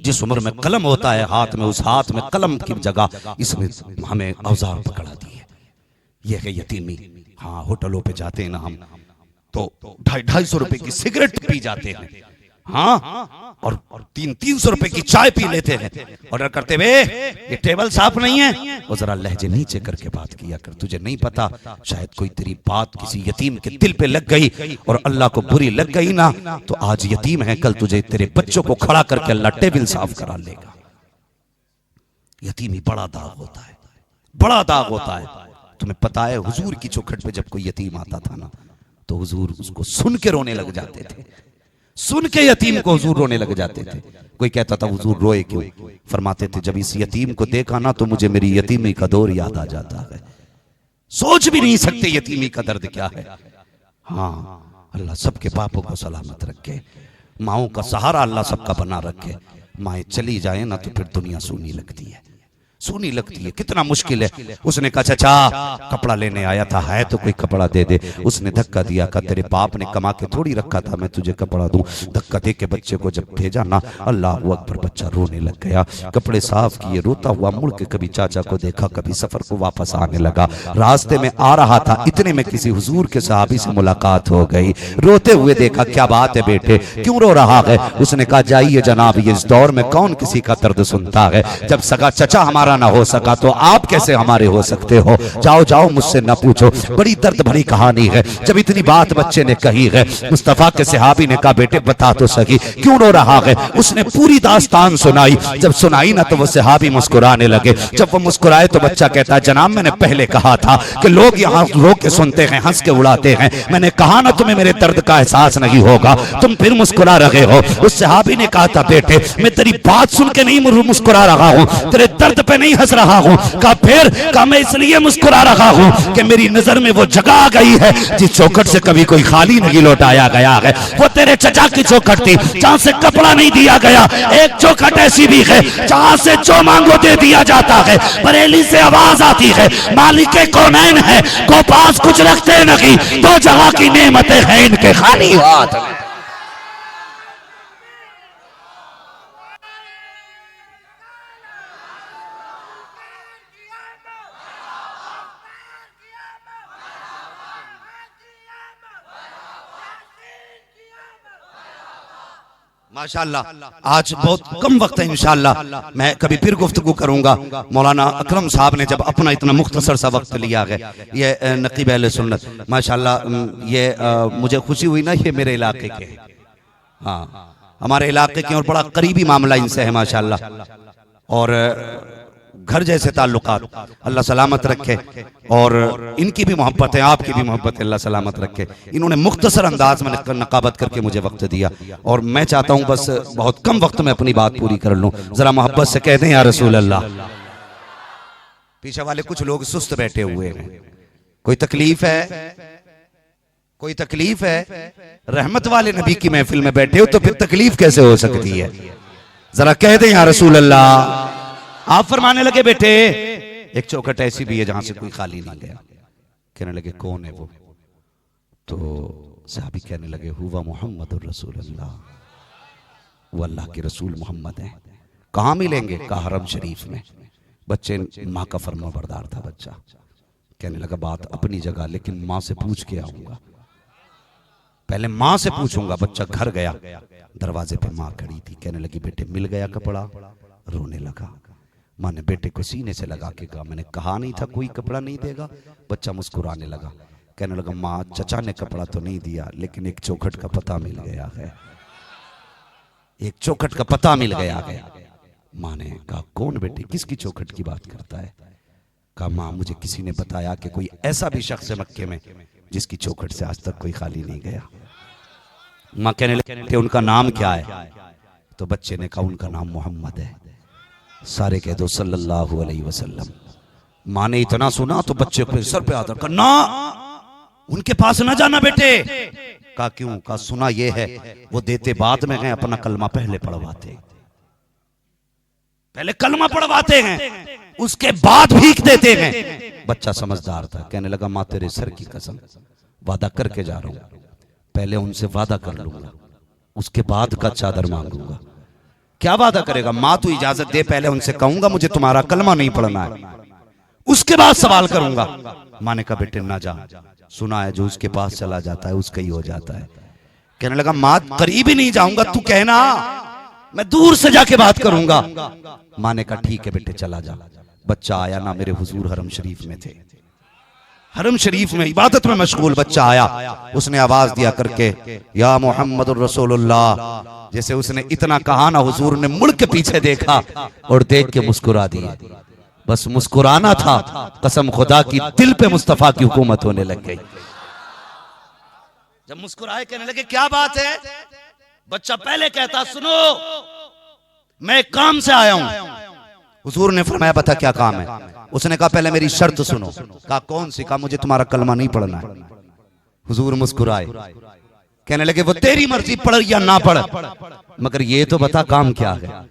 जिस उम्र में कलम होता है हाथ में, उस हाथ में कलम की जगह इसने हमें औजार पकड़ा दी है। ये है यतीमी। हाँ होटलों पे जाते हैं ना हम तो 250-250 रुपए की सिगरेट पी जाते हैं, हाँ, और 300-300 रुपए की चाय पी लेते हैं। ऑर्डर करते हुए ये टेबल साफ नहीं है, वो जरा लहजे नीचे करके बात किया कर। तुझे नहीं पता शायद कोई तेरी बात किसी यतीम के दिल पे लग गई और अल्लाह को बुरी लग गई ना, तो आज यतीम है कल तुझे तेरे बच्चों को खड़ा करके अल्लाह टेबल साफ करा लेगा। यतीमी बड़ा दाग होता है, बड़ा दाग होता है। तुम्हें पता है हुजूर की चौखट पे जब कोई यतीम आता था ना तो हुजूर उसको सुन के रोने लग जाते थे। सुन के यतीम को हुजूर रोने लग जाते थे। कोई कहता था हुजूर रोए क्यों? फरमाते थे जब इस यतीम को देखा ना तो मुझे मेरी यतीमी का दौर याद आ जाता है। सोच भी नहीं सकते यतीमी का दर्द क्या है। हाँ, अल्लाह सबके पापों को सलामत रखे, माओं का सहारा अल्लाह सबका बना रखे। माएँ चली जाए ना तो फिर दुनिया सूनी लगती है, सूनी लगती है, कितना मुश्किल है। उसने कहा चाचा कपड़ा लेने आया था, है तो कोई कपड़ा दे दे। उसने धक्का दिया, कहा तेरे बाप ने कमा के थोड़ी रखा था मैं तुझे कपड़ा दूं। धक्का दे के बच्चे को जब भेजा ना, अल्लाह अकबर, बच्चा रोने लग गया। कपड़े साफ किए, रोता हुआ मुड़ के कभी चाचा को देखा, कभी सफर को वापस आने लगा। रास्ते में आ रहा था, इतने में किसी हुजूर के सहाबी से मुलाकात हो गई। रोते हुए देखा, क्या बात है बेटे, क्यों रो रहा है? उसने कहा जाइए जनाब, इस दौर में कौन किसी का दर्द सुनता है। जब सगा चचा हमारा ना हो सका तो आप कैसे हमारे हो सकते हो? जाओ जाओ, मुझसे न पूछो, बड़ी दर्द भरी कहानी है। जब इतनी बात बच्चे ने कही है, मुस्तफा के सहाबी ने कहा बेटे बता तो सही क्यों रो रहा है? उसने पूरी दास्तान सुनाई। जब सुनाई ना तो वो सहाबी मुस्कुराने लगे। जब वो मुस्कुराए तो बच्चा कहता जनाब मैंने पहले कहा था कि लोग यहाँ रो के सुनते हैं, हंस के उड़ाते हैं। मैंने कहा ना तुम्हें मेरे दर्द का एहसास नहीं होगा, तुम फिर मुस्कुरा रहे हो। उस सहाबी ने कहा था बेटे मैं तेरी बात सुन के नहीं मुस्कुरा रहा हूँ, तेरे दर्द पे नहीं हंस रहा हूँ। कहा फिर? कहा मैं इसलिए मुस्कुरा रहा हूँ कि मेरी नजर में वो जगह आ गई है जिस चौखट से कभी कोई खाली नहीं लौटाया गया है। वो तेरे चचा की चौखट थी जहां से कपड़ा नहीं दिया गया। एक चौखट ऐसी भी है जहां से जो मांगो दे दिया जाता है। बरेली से आवाज आती है मालिक कौनैन है, को पास कुछ रखते नहीं, दो जगह की नेमतें हैं इनके खाली हाथ में। माशाअल्लाह आज बहुत कम वक्त है, इंशाअल्लाह मैं कभी फिर गुफ्तगू करूंगा। मौलाना अकरम साहब ने जब अपना इतना मुख्तसर सा वक्त लिया है, ये नकीब अहले सुन्नत माशाअल्लाह, ये मुझे खुशी हुई ना, ये मेरे इलाके के, हाँ हमारे इलाके के, और बड़ा करीबी मामला इनसे है माशाअल्लाह, और घर जैसे ताल्लुकात, अल्लाह सलामत रखे। और इनकी भी मोहब्बत है, आपकी भी मोहब्बत है, अल्लाह सलामत रखे। इन्होंने मुख्तसर अंदाज में नकाबत करके मुझे वक्त दिया, और मैं चाहता हूं बस बहुत कम वक्त में अपनी बात पूरी कर लूं। जरा मोहब्बत से कहते हैं या रसूल अल्लाह। पीछे वाले कुछ लोग सुस्त बैठे हुए हैं, कोई तकलीफ है? कोई तकलीफ है? रहमत वाले नबी की महफिल में बैठे हो तो फिर तकलीफ कैसे हो सकती है? जरा कह दें या रसूल अल्लाह। आप फरमाने लगे बेटे एक चौखट ऐसी भी है जहां से कोई खाली नहीं गया। कहने लगे कौन है वो? तो साहबी कहने लगे हुआ मोहम्मद रसूलुल्लाह, वो अल्लाह के रसूल मोहम्मद हैं। कहाँ मिलेंगे? कहा हरम शरीफ में। बच्चे माँ का फर्मा बरदार था बच्चा, कहने लगा बात अपनी जगह, लेकिन माँ से पूछ के आऊंगा, पहले माँ से पूछूंगा। बच्चा घर गया, दरवाजे पे माँ खड़ी थी, कहने लगी बेटे मिल गया कपड़ा? रोने लगा। माँ ने बेटे को सीने से लगा के कहा मैंने कहा नहीं था कोई कपड़ा नहीं देगा? बच्चा मुस्कुराने लगा, कहने लगा माँ चचा ने कपड़ा तो नहीं दिया, लेकिन एक चौखट का पता मिल गया है, एक चौखट का पता मिल गया है। माँ ने कहा कौन बेटे, किसकी चौखट की बात करता है? कहा माँ मुझे किसी ने बताया कि कोई ऐसा भी शख्स है मक्के में जिसकी चौखट से आज तक कोई खाली नहीं गया। माँ कहने लगे उनका नाम क्या है? तो बच्चे ने कहा उनका नाम मोहम्मद है। सारे कह दो सल्लल्लाहु अलैहि वसल्लम। माँ ने इतना सुना तो बच्चे को सर पे हाथ रखा, ना उनके पास ना जाना बेटे। कहा क्यों? कहा सुना ये है वो देते बाद में हैं, अपना कलमा पहले पढ़वाते, पहले कलमा पढ़वाते हैं उसके बाद भीख देते हैं। बच्चा समझदार था, कहने लगा माँ तेरे सर की कसम वादा करके जा रहा हूं, पहले उनसे वादा कर लूंगा उसके बाद का चादर मांगूंगा। क्या वादा करेगा? माँ तू इजाजत दे, पहले उनसे कहूंगा मुझे तुम्हारा कलमा नहीं पढ़ना है, उसके बाद सवाल करूंगा। माँ ने कहा बेटे ना जा, सुना है जो उसके पास चला जाता है उसका ही हो जाता है। कहने लगा माँ करीब ही नहीं जाऊंगा, तू कहना मैं दूर से जाके बात करूंगा। माँ ने कहा ठीक है बेटे चला जा। बच्चा आया ना, मेरे हुजूर हरम शरीफ में थे, हरम शरीफ में इबादत में मशगूल। बच्चा आया, उसने आवाज दिया करके या मोहम्मद रसूलुल्लाह। जैसे उसने इतना कहा ना, हुजूर ने मुड़ के पीछे देखा और देख के मुस्कुरा दिया। बस मुस्कुराना था, कसम खुदा की दिल पे मुस्तफा की हुकूमत होने लग गई। जब मुस्कुराए कहने लगे क्या बात है? बच्चा पहले कहता सुनो मैं एक काम से आया हूं। हुजूर ने फरमाया बता क्या काम है। उसने कहा पहले मेरी शर्त सुनो। कहा कौन सी। कहा मुझे तुम्हारा कलमा नहीं पढ़ना है। हुजूर मुस्कुराए, कहने लगे वो तेरी मर्जी पढ़ या ना पढ़, मगर ये तो बता काम क्या है।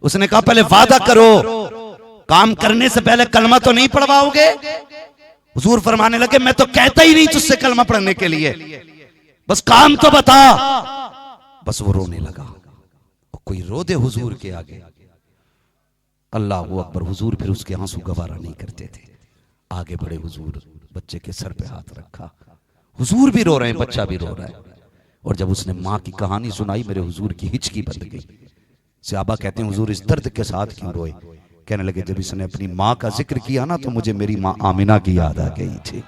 उसने कहा पहले वादा करो काम करने से पहले कलमा तो नहीं पढ़वाओगे। हुजूर फरमाने लगे मैं तो कहता ही नहीं तुझसे कलमा पढ़ने के लिए, बस काम तो बता। बस वो रोने लगा। कोई रो दे हुजूर के आगे, अल्लाह अकबर। हुजूर फिर उसके आंसू गवारा नहीं करते थे। आगे बढ़े हुजूर, बच्चे के सर पे हाथ रखा। हुजूर भी रो रहे हैं, बच्चा भी रो रहा है। और जब उसने माँ की कहानी सुनाई मेरे हुजूर की हिचकी बंद गई। सहाबा कहते हैं हुजूर इस दर्द के साथ क्यों रोए। कहने लगे जब इसने अपनी माँ का जिक्र किया ना तो मुझे मेरी माँ आमिना की याद आ गई थी।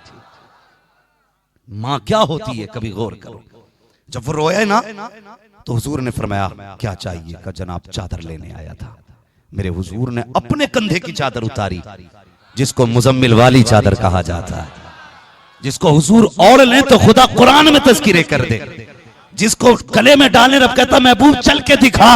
माँ क्या होती है कभी गौर करो। जब वो रोए ना तो हुजूर ने फरमाया क्या चाहिए। का जनाब चादर लेने आया था। मेरे हुजूर ने अपने कंधे की चादर उतारी, जिसको मुजम्मिल वाली चादर कहा जाता है, जिसको हुजूर ओढ़ लें तो खुदा कुरान में तज़किरे कर दे, जिसको गले में डालने रब कहता महबूब चल के दिखा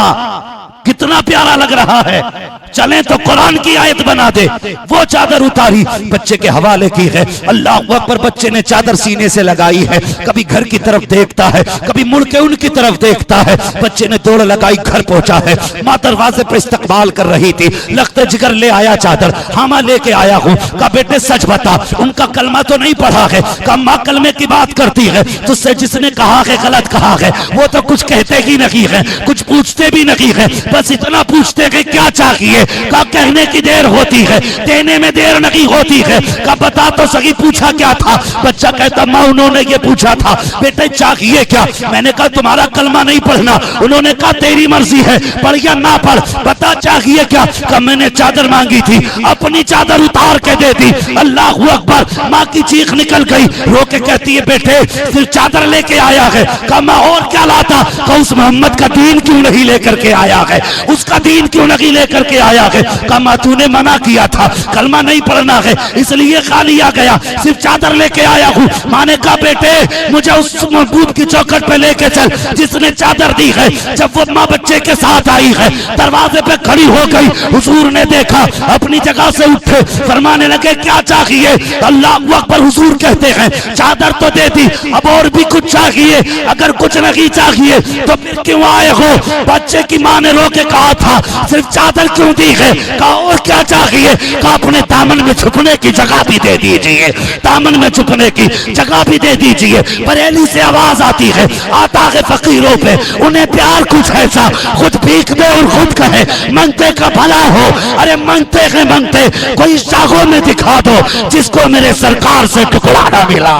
कितना प्यारा लग रहा है, चलें तो कुरान की आयत बना दे। वो चादर उतारी, बच्चे के हवाले की है। अल्लाह अकबर। बच्चे ने चादर सीने से लगाई है, कभी घर की तरफ देखता है, कभी मुड़ के उनकी तरफ देखता है। बच्चे ने दौड़ लगाई, घर पहुंचा है। माँ दरवाजे पर इस्तकबाल कर रही थी। लगते जिगर ले आया चादर। हाँ माँ लेके आया हूँ। कहा बेटे सच बता उनका कलमा तो नहीं पढ़ा है। कहा माँ कलमे की बात करती है, तुझसे जिसने कहा है गलत कहा है। वो तो कुछ कहते ही नहीं है, कुछ पूछते भी नहीं है, बस इतना पूछते कि क्या चाहिए। का कहने की देर होती है, देने में देर नहीं होती है। का बता तो सही पूछा क्या था। बच्चा कहता माँ उन्होंने ये पूछा था बेटे चाहिए क्या। मैंने कहा तुम्हारा कलमा नहीं पढ़ना। उन्होंने कहा तेरी मर्जी है पढ़ या ना पढ़, बता चाहिए क्या। का मैंने चादर मांगी थी, अपनी चादर उतार के दे दी। अल्लाह अकबर। माँ की चीख निकल गई, रो के कहती है बेटे सिर्फ चादर लेके आया है। का मैं और क्या लाता। का उस मोहम्मद का दीन क्यों नहीं लेकर के आया है, उसका दीन क्यों नहीं लेकर के आया है। कमा तूने मना किया था कलमा नहीं पढ़ना है इसलिए खाली आ गया, सिर्फ चादर लेके आया हूँ। माँ ने कहा बेटे मुझे उस महबूब की चौखट पे लेके चल जिसने चादर दी है। जब वो माँ बच्चे के साथ आई है, दरवाजे पे खड़ी हो गई। हुजूर ने देखा, अपनी जगह से उठे, फरमाने लगे क्या चाहिए। अल्लाह अकबर। हुजूर कहते हैं चादर तो दे दी, अब और भी कुछ चाहिए। अगर कुछ नहीं चाहिए तो फिर क्यों आए हो। बच्चे की माँ ने रो के कहा था सिर्फ चादर क्यों दी है। कहा और क्या चाहिए। कहा अपने दामन में छुपने की जगह भी दे दीजिए, दामन में छुपने की जगह भी दे दीजिए। बरेली से आवाज आती है, आता है फकीरों पे उन्हें प्यार कुछ ऐसा, खुद भीख दे और खुद कहे मंगते का भला हो। अरे मंगते हैं मंगते कोई शाखों में दिखा दो जिसको मेरे सरकार से टुकड़ा ना मिला।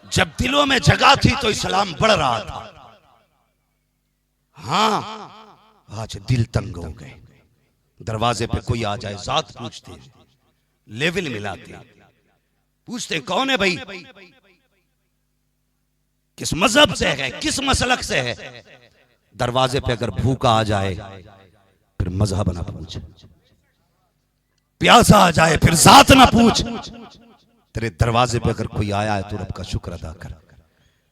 जब दिलों में जगह थी तो इस्लाम बढ़ रहा था। हाँ आज दिल तंग हो गए। दरवाजे पे कोई आ जाए जात पूछते, लेवल मिलाते, पूछते कौन है भाई, किस मजहब से है, किस मसलक से है। दरवाजे पे अगर भूखा आ जाए फिर मजहब ना पूछ, प्यासा आ जाए फिर जात ना पूछ। तेरे दरवाजे पे अगर कोई आया है तो रब का शुक्र अदा कर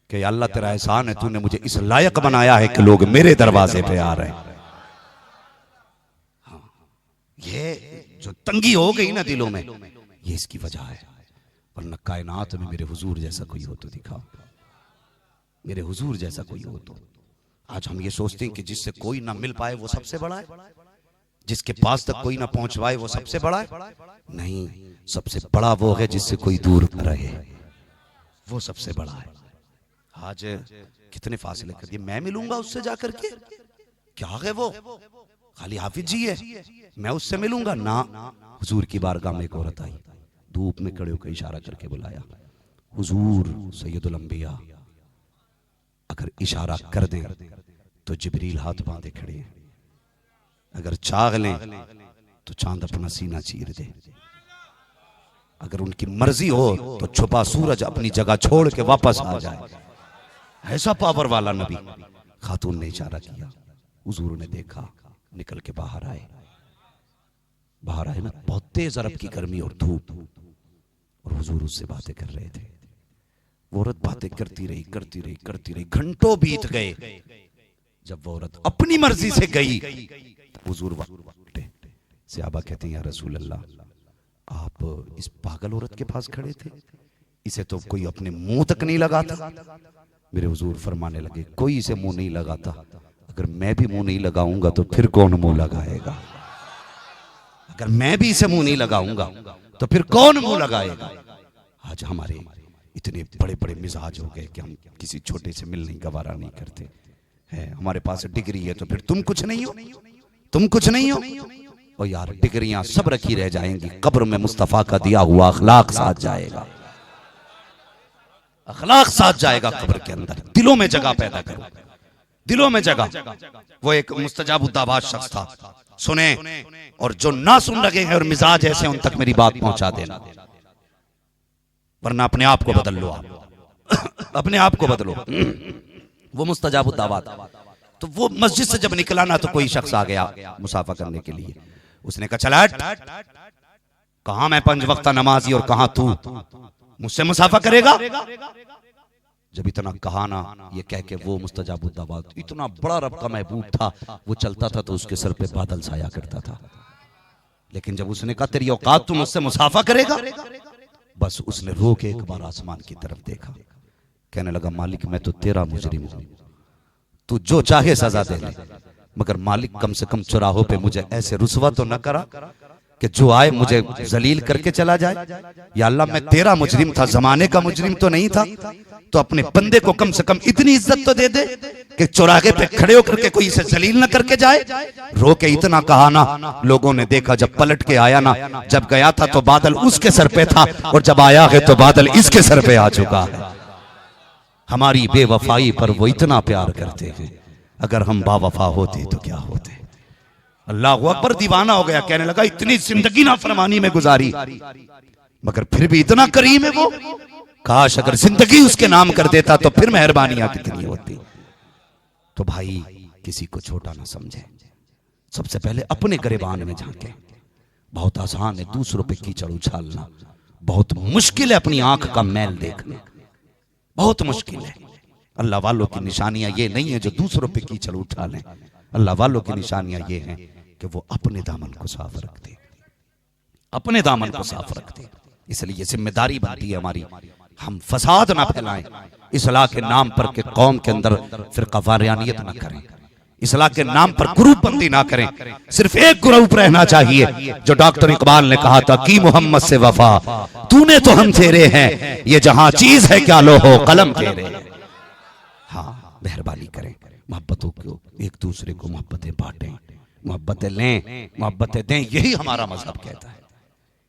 कि अल्लाह तेरा एहसान है, तूने मुझे इस लायक बनाया है कि लोग मेरे दरवाजे पे आ रहे हैं। हाँ, ये जो तंगी हो गई ना दिलों में, ये इसकी वजह है। वरना कायनात में मेरे हुजूर जैसा कोई हो तो दिखाओ, मेरे हुजूर जैसा कोई हो तो। आज हम ये सोचते हैं कि जिससे कोई ना मिल पाए वो सबसे बड़ा है, जिसके पास तक कोई ना पहुंच पाए वो सबसे बड़ा है। नहीं, सबसे बड़ा वो है जिससे कोई दूर रहे, वो सबसे बड़ा है। आज कितने फासले कर दिए, मैं मिलूंगा उससे जाकर के, क्या है वो, खाली हाफिज जी है मैं उससे मिलूंगा ना। हुजूर की बारगाह में एक औरत आई, धूप में खड़े होकर इशारा करके बुलाया, हुजूर सैयदुल अंबिया। अगर इशारा कर दें तो जिब्रील हाथ बांधे खड़े हैं, अगर चाह लें तो चांद अपना सीना चीर दे, अगर उनकी मर्जी हो तो छुपा सूरज अपनी जगह छोड़ के वापस आ जाए। ऐसा पावर वाला नबी। खातून ने इशारा किया, हुजूर ने देखा, निकल के बाहर आए। बाहर आए ना, बहुत तेज अरब की गर्मी और धूप, और हुजूर उससे बातें कर रहे थे। वो औरत बातें करती रही, करती रही, करती रही, घंटों बीत गए। जब वो औरत अपनी मर्जी से गई, हुजूर उठे। सहाबा कहते हैं, या रसूल अल्लाह, आप इस पागल औरत के पास खड़े थे, इसे तो कोई अपने मुंह तक नहीं लगाता। मेरे हुजूर फरमाने लगे, कोई इसे मुंह नहीं लगाता, अगर मैं भी मुंह नहीं लगाऊंगा तो फिर कौन मुंह लगाएगा? अगर मैं भी इसे मुंह नहीं लगाऊंगा तो फिर कौन मुंह लगाएगा? आज हमारे इतने बड़े बड़े मिजाज हो गए कि हम किसी छोटे से मिलने गवारा नहीं करते हैं। हमारे पास डिग्री है तो फिर तुम कुछ नहीं हो, तुम कुछ नहीं हो। और यार, डिग्रियां सब रखी रह जाएंगी, कब्र में मुस्तफा का दिया हुआ अखलाक साथ जाएगा, अखलाक साथ जाएगा कब्र के अंदर। दिलों में जगह पैदा करो, दिलों में जगह। वो एक मुस्तजाबुद्दाबाद शख्स था, सुने, और जो ना सुन रहे हैं और मिजाज ऐसे, उन तक मेरी बात पहुंचा देना, वरना अपने आप को बदल लो, आप अपने आप को बदलो। वो मुस्तजाबुद्दाबाद, तो वो मस्जिद से जब निकला ना, तो कोई शख्स आ गया मुसाफा करने के लिए। उसने कहा, चला कहां मैं 5 वक्त नमाजी और कहां तू मुझसे मुसाफा करेगा? जब इतना कहा ना, ये कह के वो मुस्तजाबुद्दाबाद, इतना बड़ा रब का महबूब था, वो चलता था तो उसके सर पे बादल छाया करता था। लेकिन जब उसने कहा, तेरी औकात, तू मुझसे मुसाफा करेगा, बस उसने रो के एक बार आसमान की तरफ देखा, कहने लगा, मालिक मैं तो तेरा मुजरिम हूं, तू जो चाहे सजा दे ले, मगर मालिक कम से कम चौराहों पे मुझे ऐसे रुसवा तो न करा कि जो आए मुझे जलील करके चला जाए। या अल्लाह, मैं तेरा मुजरिम था, जमाने का मुजरिम तो नहीं था, तो अपने बंदे को कम से कम इतनी इज्जत तो दे दे कि चौराहे पे खड़े होकर के कोई इसे जलील न करके जाए। रो के इतना कहा ना, लोगों ने देखा, जब पलट के आया ना, जब गया था तो बादल उसके सर पे था, और जब आया है तो बादल इसके सर पे आ चुका है। हमारी बेवफाई पर वो इतना प्यार करते हैं, अगर हम बावफा होते तो क्या होते। अल्लाह अकबर, दीवाना हो गया, कहने लगा, इतनी जिंदगी नाफरमानी में गुजारी, मगर फिर भी इतना करीम है वो, काश अगर जिंदगी उसके नाम कर देता तो फिर मेहरबानियां कितनी होती। तो भाई, किसी को छोटा ना समझे, सबसे पहले अपने गिरबान में झांके। बहुत आसान है दूसरों पे कीचड़ उछालना, बहुत मुश्किल है अपनी आंख का मैल देखना, बहुत मुश्किल है। अल्लाह वालों की निशानियां ये नहीं है जो दूसरों पे कीचड़ उठा लें, अल्लाह वालों की निशानियां ये हैं कि वो अपने दामन को साफ रखते, अपने दामन को साफ रखते। इसलिए जिम्मेदारी बनती है हमारी, हम फसाद ना फैलाएं, इस्लाह के नाम पर के कौम के अंदर फिरकावारियानियत ना करें, इस्लाह के नाम पर ग्रुपबंदी ना करें। सिर्फ एक ग्रुप रहना चाहिए, जो डॉक्टर इकबाल ने कहा था, की मोहम्मद से वफा तूने तो हम तेरे हैं, ये जहां चीज है क्या लो हो कलम तेरे। हाँ, मेहरबानी करें, मोहब्बतों को, एक दूसरे को मोहब्बतें बांटें, मोहब्बतें लें, मोहब्बतें दें। यही हमारा मजहब कहता है,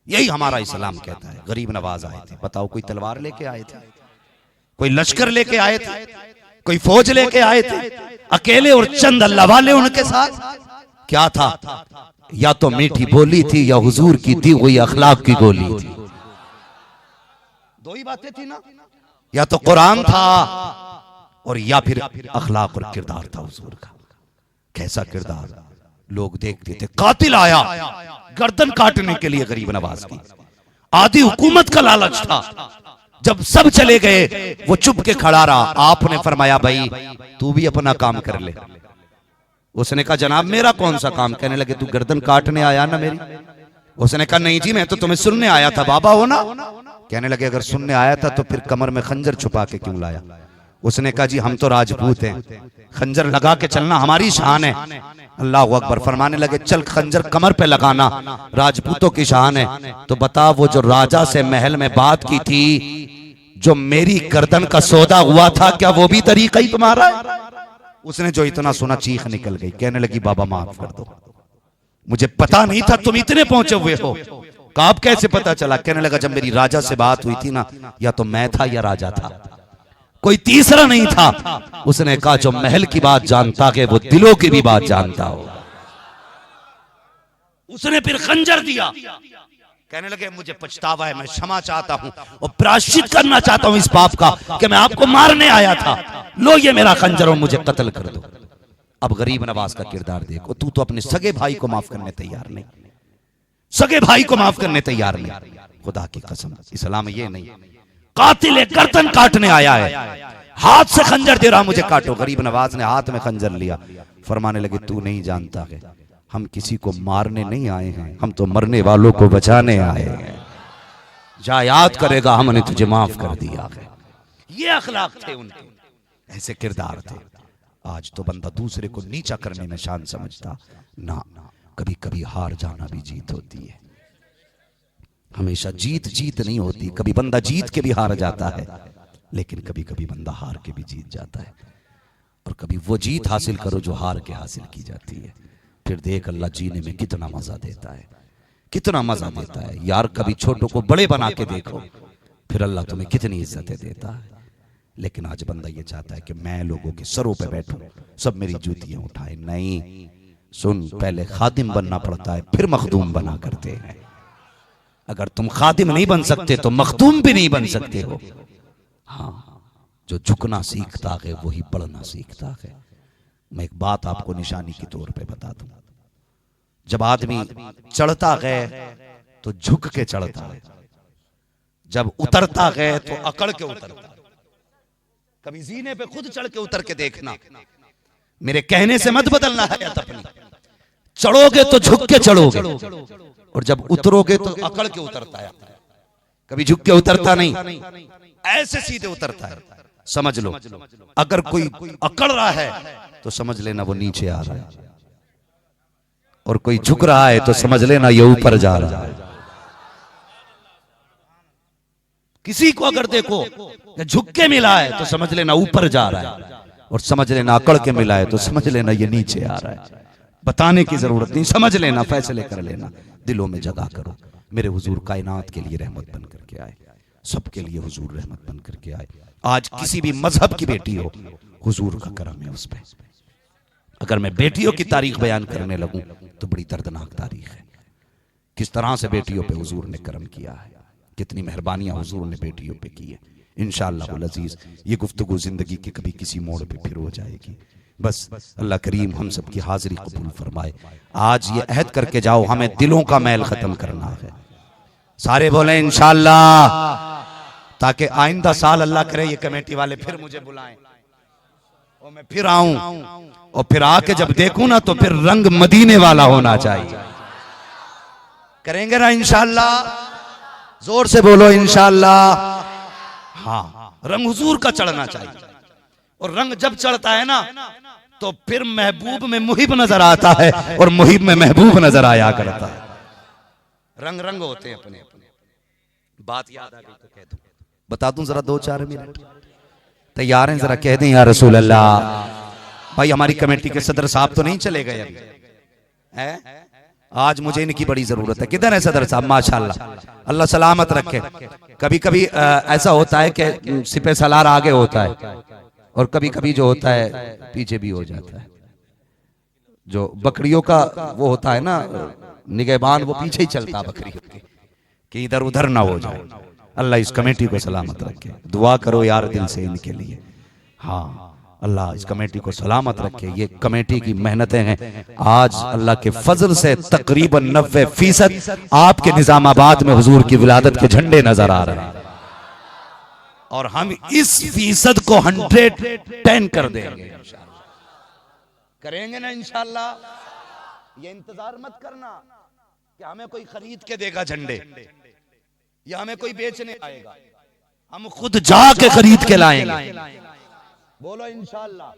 यही हमारा इस्लाम कहता है। गरीब नवाज आए थे, बताओ, कोई तलवार लेके आए थे, कोई लश्कर लेके आए थे, कोई फौज लेके आए थे? अकेले और चंद अल्लाह वाले उनके साथ क्या था? या तो मीठी बोली थी या हुजूर की दी हुई अखलाक की गोली थी। दो ही बातें थी ना, या तो कुरान था और या फिर अखलाक और किरदार था हुजूर का। कैसा किरदार, लोग देखते थे, कातिल आया गर्दन काटने के लिए गरीब नवाज की, आधी हुकूमत का लालच था। जब सब चले गए, वो चुप के खड़ा रहा। आपने फरमाया, भाई तू भी अपना काम कर ले। उसने कहा, जनाब मेरा कौन सा काम? कहने लगे, तू गर्दन काटने आया ना मेरी? उसने कहा, नहीं जी, मैं तो तुम्हें सुनने आया था, बाबा हो ना? कहने लगे, अगर सुनने आया था तो फिर कमर में खंजर छुपा के क्यों लाया? उसने कहा, जी हम तो राजपूत हैं, खंजर लगा के चलना हमारी शान है। अल्लाह अकबर। फरमाने लगे, चल खंजर कमर पे लगाना राजपूतों की शान है। तो बता, वो जो राजा से महल में बात की थी, जो मेरी गर्दन का सौदा हुआ था, क्या वो भी तरीका ही तुम्हारा है? उसने जो इतना सुना, चीख निकल गई, कहने लगी, बाबा माफ कर दो, मुझे पता नहीं था तुम इतने पहुंचे हुए हो। कहा, आप कैसे पता चला? कहने लगा, जब मेरी राजा से बात हुई थी ना, या तो मैं था या राजा था, कोई तीसरा नहीं था। उसने कहा, जो महल की बात जानता है वो दिलों की भी बात जानता हो। उसने फिर खंजर दिया, कहने लगे मुझे पछतावा है, मैं क्षमा चाहता हूं और प्रायश्चित करना चाहता हूं इस पाप का कि मैं आपको मारने आया था, लो ये मेरा खंजर और मुझे कत्ल कर दो। अब गरीब नवाज का किरदार देखो, तू तो अपने सगे भाई को माफ करने तैयार नहीं, सगे भाई को माफ करने तैयार नहीं। खुदा की कसम इस्लाम ये नहीं, कातिल गर्दन काटने आया है, हाथ से खंजर दे रहा मुझे काटो। गरीब नवाज ने हाथ में खंजर लिया, फरमाने लगे तू नहीं जानता है हम किसी को मारने नहीं आए हैं, हम तो मरने वालों को बचाने आए हैं। जा याद करेगा हमने तुझे माफ कर दिया है। ये अखलाक थे उनके, ऐसे किरदार थे। आज तो बंदा दूसरे को नीचा करने में शान समझता ना, कभी कभी हार जाना भी जीत होती है। हमेशा जीत जीत नहीं होती, कभी बंदा जीत के भी हार जाता है, लेकिन कभी कभी बंदा हार के भी जीत जाता है। और कभी वो जीत हासिल करो जो हार के हासिल की जाती है, फिर देख अल्लाह जीने में कितना मजा देता है, कितना मजा देता है यार। कभी छोटों को बड़े बना के देखो, फिर अल्लाह तुम्हें कितनी इज्जतें देता है। लेकिन आज बंदा ये चाहता है कि मैं लोगों के सरों पे बैठूं, सब मेरी जूतियां उठाए। नहीं, सुन, पहले खादिम बनना पड़ता है, फिर मखदूम बना करते हैं। अगर तुम खादिम नहीं बन सकते तो मखदूम भी नहीं बन सकते हो। हाँ, जो झुकना सीखता है वही बढ़ना सीखता है। मैं एक बात आपको निशानी के तौर पे बता दूं, जब आदमी चढ़ता है तो झुक के चढ़ता है, जब उतरता है तो अकड़ के उतरता है। कभी जीने पे खुद चढ़ के उतर के देखना, मेरे कहने से मत बदलना है अपनी। चढ़ोगे तो झुक के चढ़ोगे, और जब उतरोगे तो अकड़ के उतरता है। कभी झुक के उतरता नहीं, ऐसे सीधे उतरता है। समझ लो, अगर कोई अकड़ रहा है तो समझ लेना वो नीचे आ रहा है, और कोई झुक रहा है तो समझ लेना ये ऊपर जा रहा है। किसी को अगर देखो झुक के मिला है तो समझ लेना ऊपर जा रहा है, और समझ लेना अकड़ के मिला है तो समझ लेना ये नीचे आ रहा है। बताने की जरूरत नहीं, समझ लेना, फैसले कर लेना, दिलों में जगह करो। मेरे हुजूर कायनात के लिए रहमत बन करके आए, सबके लिए हुजूर रहमत बन करके आए। आज किसी भी मजहब की बेटी हो, हुजूर का करम है उस पे। अगर मैं बेटियों की तारीख बयान करने लगूं तो बड़ी दर्दनाक तारीख है। किस तरह से बेटियों पे हुजूर ने करम किया है, कितनी मेहरबानियां हुजूर ने बेटियों पे की है। इंशाअल्लाह अज़ीज़ ये गुफ्तगू जिंदगी के कभी किसी मोड़ पे फिर हो जाएगी। बस अल्लाह करीम हम सब की हाजिरी कबूल फरमाए। आज ये अहद करके जाओ, हमें दिलों का मैल खत्म करना है। सारे बोले इंशाअल्लाह, ताकि आइंदा साल अल्लाह करे ये कमेटी वाले फिर मुझे बुलाएं और मैं फिर आऊं, और फिर आके जब देखूं ना तो फिर रंग मदीने वाला होना चाहिए। करेंगे ना इंशाअल्लाह? जोर से बोलो इंशाअल्लाह। हाँ, रंग हुजूर का चढ़ना चाहिए, और रंग जब चढ़ता है ना तो फिर महबूब में मुहिब नजर आता है, और मुहिब में महबूब नजर आया करता है। रंग रंग होते हैं अपने अपने। बात याद आ गई तो कह दूं, बता दूं जरा 2-4 मिनट? तैयार हैं? जरा कह दें या रसूल अल्लाह। भाई हमारी कमेटी के सदर साहब तो नहीं चले गए अभी है? आज मुझे इनकी बड़ी जरूरत है। किधर है सदर साहब? माशाल्लाह, अल्लाह सलामत रखे। कभी कभी ऐसा होता है कि सिपह सलार आगे होता है, और कभी कभी जो होता है पीछे भी हो जाता है। जो बकरियों का वो होता है ना निगहबान, वो पीछे ही चलता है बकरियों के, कि इधर उधर ना हो जाए। अल्लाह इस कमेटी को सलामत रखे। दुआ करो यार दिल से इनके लिए। हाँ, अल्लाह इस कमेटी को सलामत रखे। ये कमेटी की मेहनतें हैं। आज अल्लाह के फजल से तकरीबन 90% आपके निजामाबाद में हुजूर की विलादत के झंडे नजर आ रहे हैं, और हम इस फीसद को 110 कर देंगे। करेंगे ना इंशाअल्लाह? ये इंतजार मत करना कि हमें कोई खरीद के देगा झंडे, या हमें कोई बेचने आएगा। हम खुद जाके खरीद के लाएंगे। बोलो इंशाअल्लाह।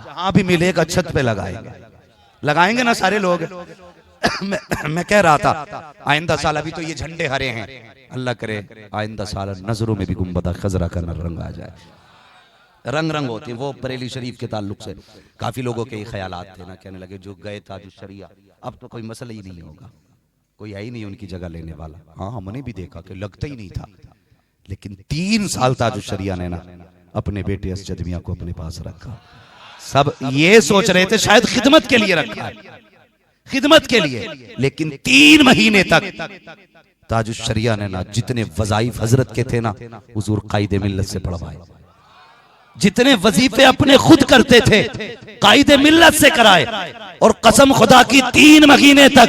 जहां भी मिलेगा छत पे लगाएंगे। लगाएंगे ना सारे लोग? मैं कह रहा था आइंदा साल, अभी तो ये झंडे हरे हैं, अल्लाह करे आइंदा साल नजरों में भी गुंबदा खजरा का रंग आ जाए। रंग रंग होते हैं। वो बरेली शरीफ के ताल्लुक से काफी लोगों के ख्यालात थे ना, कहने लगे जो गए ताजुश शरिया, अब तो कोई मसला ही नहीं होगा, कोई है ही नहीं उनकी जगह लेने वाला। हाँ, हमने भी देखा कि लगता ही नहीं था, लेकिन 3 साल ताजुश शरिया ने ना अपने बेटे असजद मियां को अपने पास रखा। सब ये सोच रहे थे शायद खिदमत के लिए रखा है, खिदमत के लिए। लेकिन 3 महीने तक ताजुश शरिया ने ना जितने वज़ाइफ हजरत के थे ना हुजूर कायदे मिल्लत से पढ़वाए, जितने वजीफे अपने खुद करते थे कायदे मिल्लत से कराए। और कसम खुदा की 3 महीने तक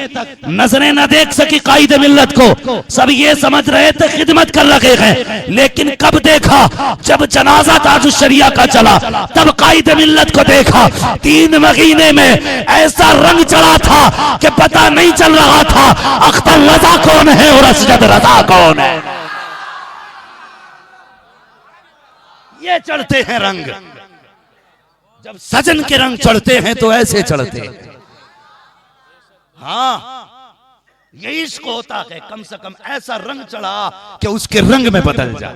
नजरें न देख सकी कायदे मिल्लत को। सब ये समझ रहे थे खिदमत कर रहे हैं, लेकिन कब देखा जब जनाजा ताजुश शरिया का चला तब कायदे मिल्लत को देखा। 3 महीने में ऐसा रंग चढ़ा था कि पता नहीं चल रहा था अख्तर रजा कौन है और असजद रजा कौन है। ये चढ़ते हैं रंग, जब सजन के रंग चढ़ते हैं तो ऐसे चढ़ते हैं। हाँ, ये इश्क होता है, कम से कम ऐसा रंग चढ़ा कि उसके रंग में बदल जा,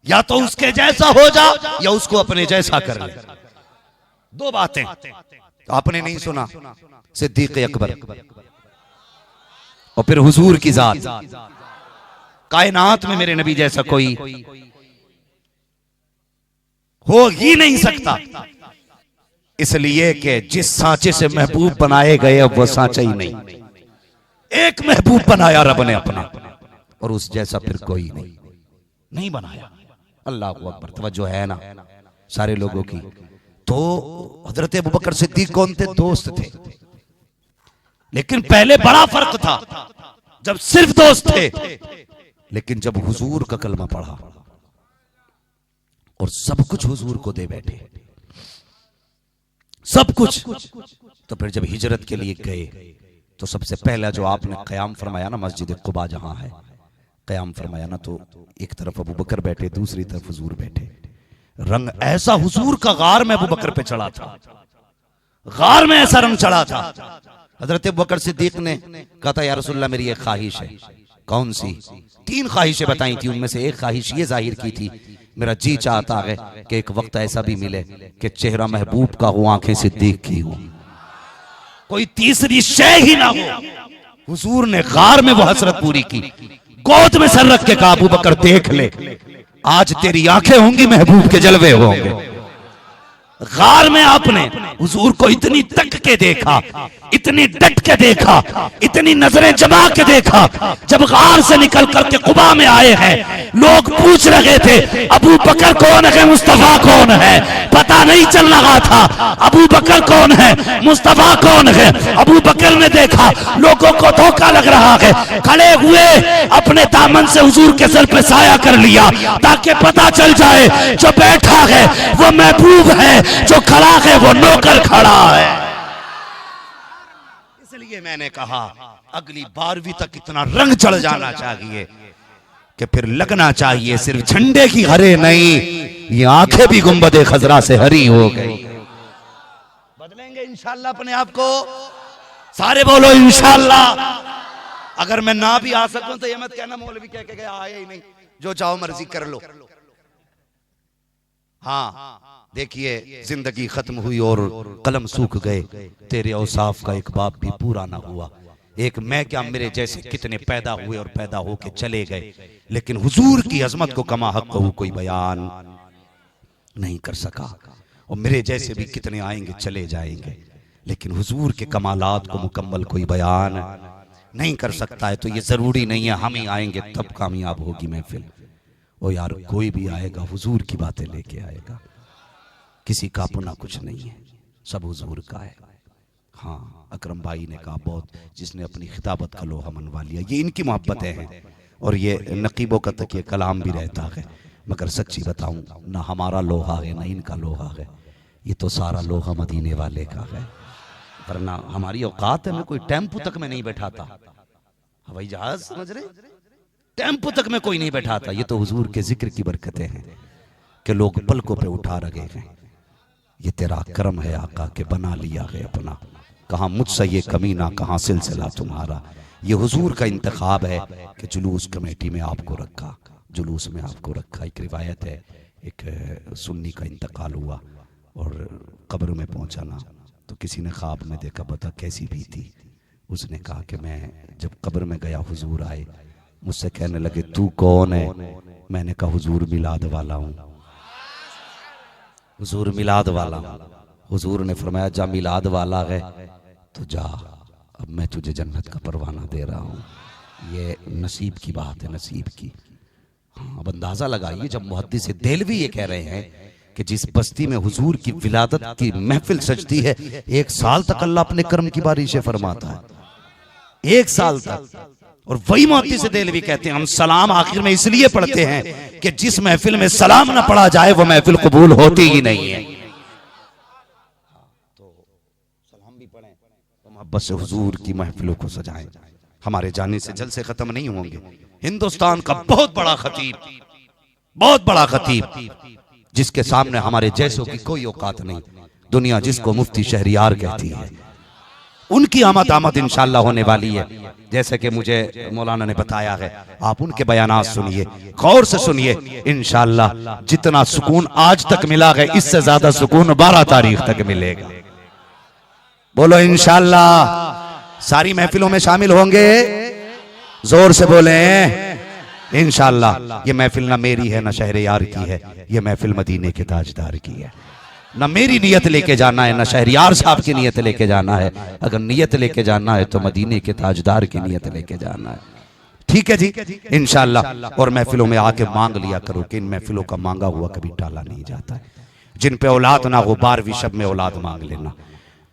या तो उसके जैसा हो जा या उसको अपने जैसा कर ले। 2 बातें तो आपने नहीं सुना, सिद्दीक अकबर और फिर हुजूर की जात। कायनात में मेरे नबी जैसा कोई हो ही नहीं सकता, इसलिए कि जिस सांचे से महबूब बनाए गए वो सांचा ही नहीं। एक महबूब बनाया रब ने अपना, और उस जैसा फिर कोई नहीं बनाया। अल्लाह हू अकबर। तवज्जो है ना सारे लोगों की। तो हजरत अबू बकर सिद्दीक कौन थे? दोस्त थे, लेकिन पहले बड़ा फर्क था जब सिर्फ दोस्त थे, लेकिन जब हुजूर का कलमा पढ़ा और सब कुछ हुजूर को दे बैठे, सब कुछ। तो फिर जब हिजरत के लिए गए तो सबसे पहला जो आपने क़याम फरमाया ना, मस्जिद कुबा जहां है, क़याम फरमाया ना, तो एक तरफ अबू बकर बैठे, दूसरी तरफ हुजूर बैठे। रंग ऐसा हुजूर का गार में अबू बकर पे चढ़ा था, गार में ऐसा रंग चढ़ा था। हजरत अबू बकर सिद्दीक ने कहा था, या रसूलल्लाह मेरी एक ख्वाहिश है। कौन सी? 3 ख्वाहिशें बताई थी, उनमें से एक ख्वाहिश ये जाहिर की थी, मेरा जी चाहता है कि एक वक्त ऐसा भी मिले कि चेहरा महबूब का हो, आंखें सिद्दीक की हो, कोई तीसरी शय ही ना हो। हुजूर ने गार में वो हसरत पूरी की, गोद में सर रख के कहा, अबू बकर देख ले, आज तेरी आंखें होंगी, महबूब के जलवे होंगे। गार में आपने हुजूर को इतनी तक के देखा, इतनी डट के देखा, इतनी नजरें जमा के देखा। जब गार से निकल करके कुबा में आए हैं, लोग पूछ रहे थे अबू बकर कौन है, मुस्तफा कौन है, पता नहीं चल रहा था अबू बकर कौन है, मुस्तफा कौन है। अबू बकर ने देखा लोगों को धोखा लग रहा है, खड़े हुए अपने दामन से हुजूर के सर पे साया कर लिया ताकि पता चल जाए जो बैठा है वो महबूब है, जो खड़ा है वो नौकर खड़ा है। इसलिए मैंने कहा अगली 12वीं तक इतना रंग चढ़ जाना चाहिए कि फिर लगना चाहिए सिर्फ झंडे की हरे नहीं, ये आंखें भी गुंबदे खजरा से हरी हो गई। बदलेंगे इंशाल्लाह अपने आप को, सारे बोलो इंशाल्लाह। अगर मैं ना भी आ सकूं तो ये मत कहना मौलवी कह के गया आया ही नहीं, जो चाहो मर्जी कर लो। हाँ देखिए, जिंदगी खत्म हुई और कलम सूख गए, तेरे औसाफ का एक बाप भी पूरा ना हुआ। एक मैं क्या मेरे जैसे कितने पैदा हुए और पैदा होके चले गए, लेकिन हुजूर की अजमत को कमा हक को कोई बयान नहीं कर सका। और मेरे जैसे भी कितने आएंगे चले जाएंगे, लेकिन हुजूर के कमालात को मुकम्मल कोई बयान नहीं कर सकता है। तो ये जरूरी नहीं है हम ही आएंगे तब कामयाब होगी महफिल। ओ यार, कोई भी आएगा हुजूर की बातें लेके आएगा, किसी का अपना कुछ नहीं है, सब हुजूर का है। हाँ, अकरम भाई ने कहा बहुत, जिसने अपनी खिताबत का लोहा मनवा लिया, ये इनकी मोहब्बतें हैं। और ये नकीबों का तक ये कलाम भी रहता है, मगर सच्ची बताऊं ना हमारा लोहा है ना इनका लोहा है, ये तो सारा लोहा मदीने वाले का है। वरना हमारी औकात है, मैं कोई टेम्पू तक में नहीं बैठाता, हवाई जहाज समझ रहे, टेम्पू तक में कोई नहीं बैठाता। ये तो हुजूर के जिक्र की बरकतें हैं कि लोग पलकों पे उठा रहे हैं। ये तेरा करम है आका के बना लिया है अपना, कहाँ मुझसे ये कमी ना कहाँ सिलसिला तुम्हारा। ये हुजूर का इंतखाब है कि जुलूस कमेटी में आपको रखा, जुलूस में आपको रखा। एक रिवायत है, एक सुन्नी का इंतकाल हुआ और कब्र में पहुंचा ना, तो किसी ने ख्वाब में देखा, बता कैसी भी थी। उसने कहा कि मैं जब कब्र में गया हुजूर आए, मुझसे कहने लगे तू कौन है? मैंने कहा हुजूर मिलाद वाला हूँ, हुजूर मिलाद वाला। हुजूर ने फरमाया जा मिलाद वाला है तो जा, अब मैं तुझे जन्नत का परवाना दे रहा हूँ। ये नसीब की बात है, नसीब की। हाँ, अब अंदाजा लगाइए जब मुहद्दिस देहलवी ये कह रहे हैं कि जिस बस्ती में हुजूर की विलादत की महफिल सजती है, 1 साल तक अल्लाह अपने कर्म की बारिशें फरमाता है, 1 साल तक। और वही मुहद्दिस देहलवी कहते हैं हम सलाम आखिर में इसलिए पढ़ते हैं कि जिस महफिल में सलाम ना पढ़ा जाए वो महफिल कबूल होती ही नहीं है। तो सलाम भी पढ़ें, तो मोहब्बत से हुजूर की महफिलों को सजाएं। हमारे जाने से जलसे खत्म नहीं होंगे। हिंदुस्तान का बहुत बड़ा खतीब, बहुत बड़ा खतीब, जिसके सामने हमारे जैसों की कोई औकात नहीं, दुनिया जिसको मुफ्ती शहरियार कहती है, उनकी आमद इंशाअल्लाह होने वाली है। जैसे कि मुझे मौलाना ने बताया है, आप उनके बयानात सुनिए, गौर से सुनिए। इंशाअल्लाह जितना सुकून आज तक मिला है, इससे ज्यादा सुकून 12 तारीख तक मिलेगा। बोलो इंशाअल्लाह। सारी महफिलों में शामिल होंगे, जोर से बोले इंशाअल्लाह। ये महफिल ना मेरी है ना शहरियार की है, ये महफिल मदीने के ताजदार की है। ना मेरी नियत लेके जाना है, ना शहरियार साहब की नियत लेके जाना है। अगर नियत लेके जाना है तो मदीने के ताजदार की नियत लेके जाना है। ठीक है जी, इंशाअल्लाह। और महफिलों में आके मांग लिया करो कि इन महफिलों का मांगा हुआ कभी टाला नहीं जाता है। जिन पे औलाद ना हो 12वीं शब में औलाद मांग लेना,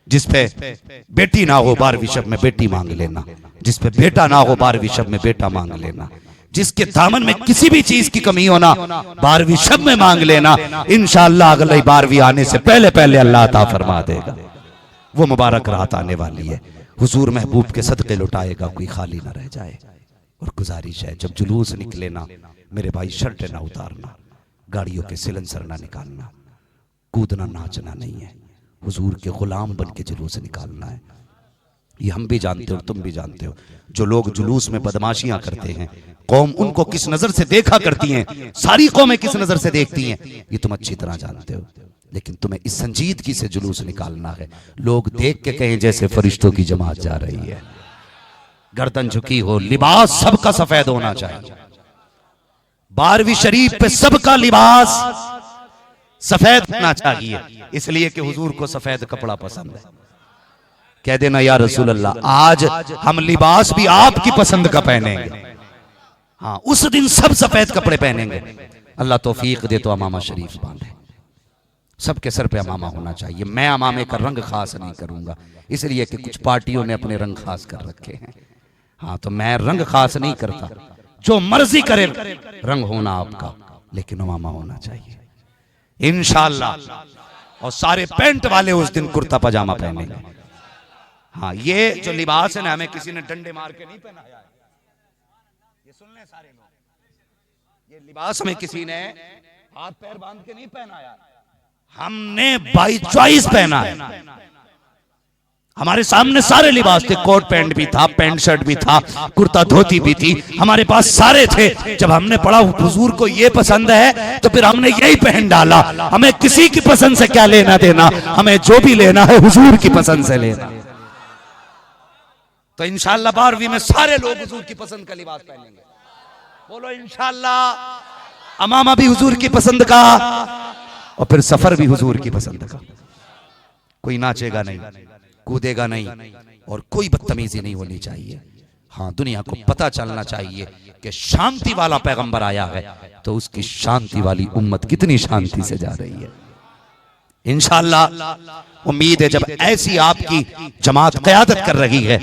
जिस पे बेटी ना हो 12वीं शब में बेटी मांग लेना, जिस पे बेटा ना हो 12वीं शब में बेटा मांग लेना, जिसके दामन में किसी भी चीज की कमी होना 12वीं शब में मांग लेना। इंशाअल्लाह अगली 12वीं आने से पहले पहले अल्लाह अता फरमा देगा। वो मुबारक रात आने वाली है, हुजूर महबूब के सदके लुटाएगा, कोई खाली ना रह जाए। और गुजारिश है जब जुलूस निकले ना मेरे भाई, शर्ट ना उतारना, गाड़ियों के सिलेंसर ना निकालना, कूदना नाचना नहीं है, हुजूर के गुलाम बन के जुलूस निकालना है। ये हम भी जानते हो, तुम भी जानते हो। जो लोग जुलूस में बदमाशियां करते हैं, कौम उनको किस नजर से देखा करती हैं, सारी कौमें किस नजर से देखती हैं, ये तुम अच्छी तरह जानते हो। लेकिन तुम्हें इस संजीदगी से जुलूस निकालना है। लोग देख के कहें जैसे फरिश्तों की जमात जा रही है, गर्दन झुकी हो, लिबास सबका सफेद होना चाहिए। 12वीं शरीफ पे सबका लिबास सफेद होना चाहिए, इसलिए कि हुजूर को सफेद कपड़ा पसंद है। कह देना या रसूल अल्लाह, आज हम लिबास भी आपकी पसंद का पहनेंगे। हाँ, उस दिन सब सफेद कपड़े पहनेंगे। अल्लाह तौफीक दे तो अमामा शरीफ बांधे, सबके सर पे अमामा होना चाहिए। मैं अमामे का रंग खास नहीं करूंगा, इसलिए कि कुछ पार्टियों ने अपने रंग खास कर रखे हैं। हाँ, तो मैं रंग खास नहीं करता, जो मर्जी करे रंग होना आपका, लेकिन अमामा होना चाहिए इंशाअल्लाह। और सारे पैंट वाले उस दिन कुर्ता पजामा पहनेंगे। हाँ, ये जो लिबास है ना, हमें किसी ने डंडे मार के नहीं पहनाया है, ये सुन लें सारे लोग। ये लिबास हमें किसी ने हाथ पैर बांध के नहीं पहनाया, हमने बाई चॉइस पहना है। हमारे सामने सारे लिबास थे, कोट पैंट भी था, पैंट शर्ट भी था, कुर्ता धोती भी थी, हमारे पास सारे थे। जब हमने पढ़ा हुजूर को ये पसंद है तो फिर हमने यही पहन डाला। हमें किसी की पसंद से क्या लेना देना, हमें जो भी लेना है हुजूर की पसंद से लेना। तो इंशाअल्लाह 12वीं में सारे लोग हुजूर की पसंद का लिबास पहनेंगे। बोलो इंशाअल्लाह। अमामा भी हुजूर की पसंद का, और फिर सफर भी हुजूर की पसंद का। कोई नाचेगा नहीं, कूदेगा नहीं, और कोई बदतमीजी नहीं होनी चाहिए। हाँ, दुनिया को पता चलना चाहिए कि शांति वाला पैगंबर आया है, तो उसकी शांति वाली उम्मत कितनी शांति से जा रही है। इंशाअल्लाह उम्मीद है जब ऐसी आपकी जमात क़यादत कर रही है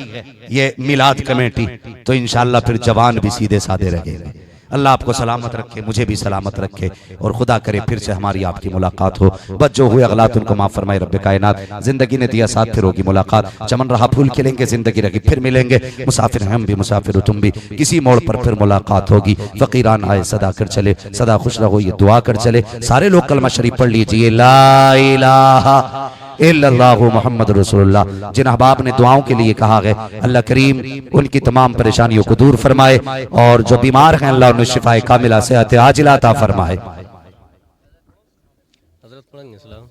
ये मिलाद कमेटी, तो इंशाअल्लाह फिर जवान भी सीधे साधे रहेंगे। अल्लाह आपको सलामत रखे, मुझे भी सलामत रखे, और खुदा करे फिर से हमारी आपकी मुलाकात हो। बस जो हुए अगलात उनको माफ फरमाए रब्बे कायनात। जिंदगी ने दिया साथ, फिर होगी मुलाकात। चमन रहा फूल खिलेंगे, जिंदगी रही फिर मिलेंगे। मुसाफिर हम भी, मुसाफिर तुम भी, किसी मोड़ पर फिर मुलाकात होगी। फकीरान आए सदा कर चले, सदा खुश रहो ये दुआ कर चले। सारे लोग कलमा शरीफ पढ़ लीजिए, ला इलाहा इल्लल्लाहु मुहम्मद रसूलुल्लाह। जिन अहबाब ने दुआओं के लिए कहा है, अल्लाह करीम उनकी तमाम परेशानियों को दूर फरमाए, और जो बीमार हैं अल्लाह उन्हें शिफाए कामिला सेहत आजिला अता फरमाए। हज़रत पढ़ेंगे सलाम।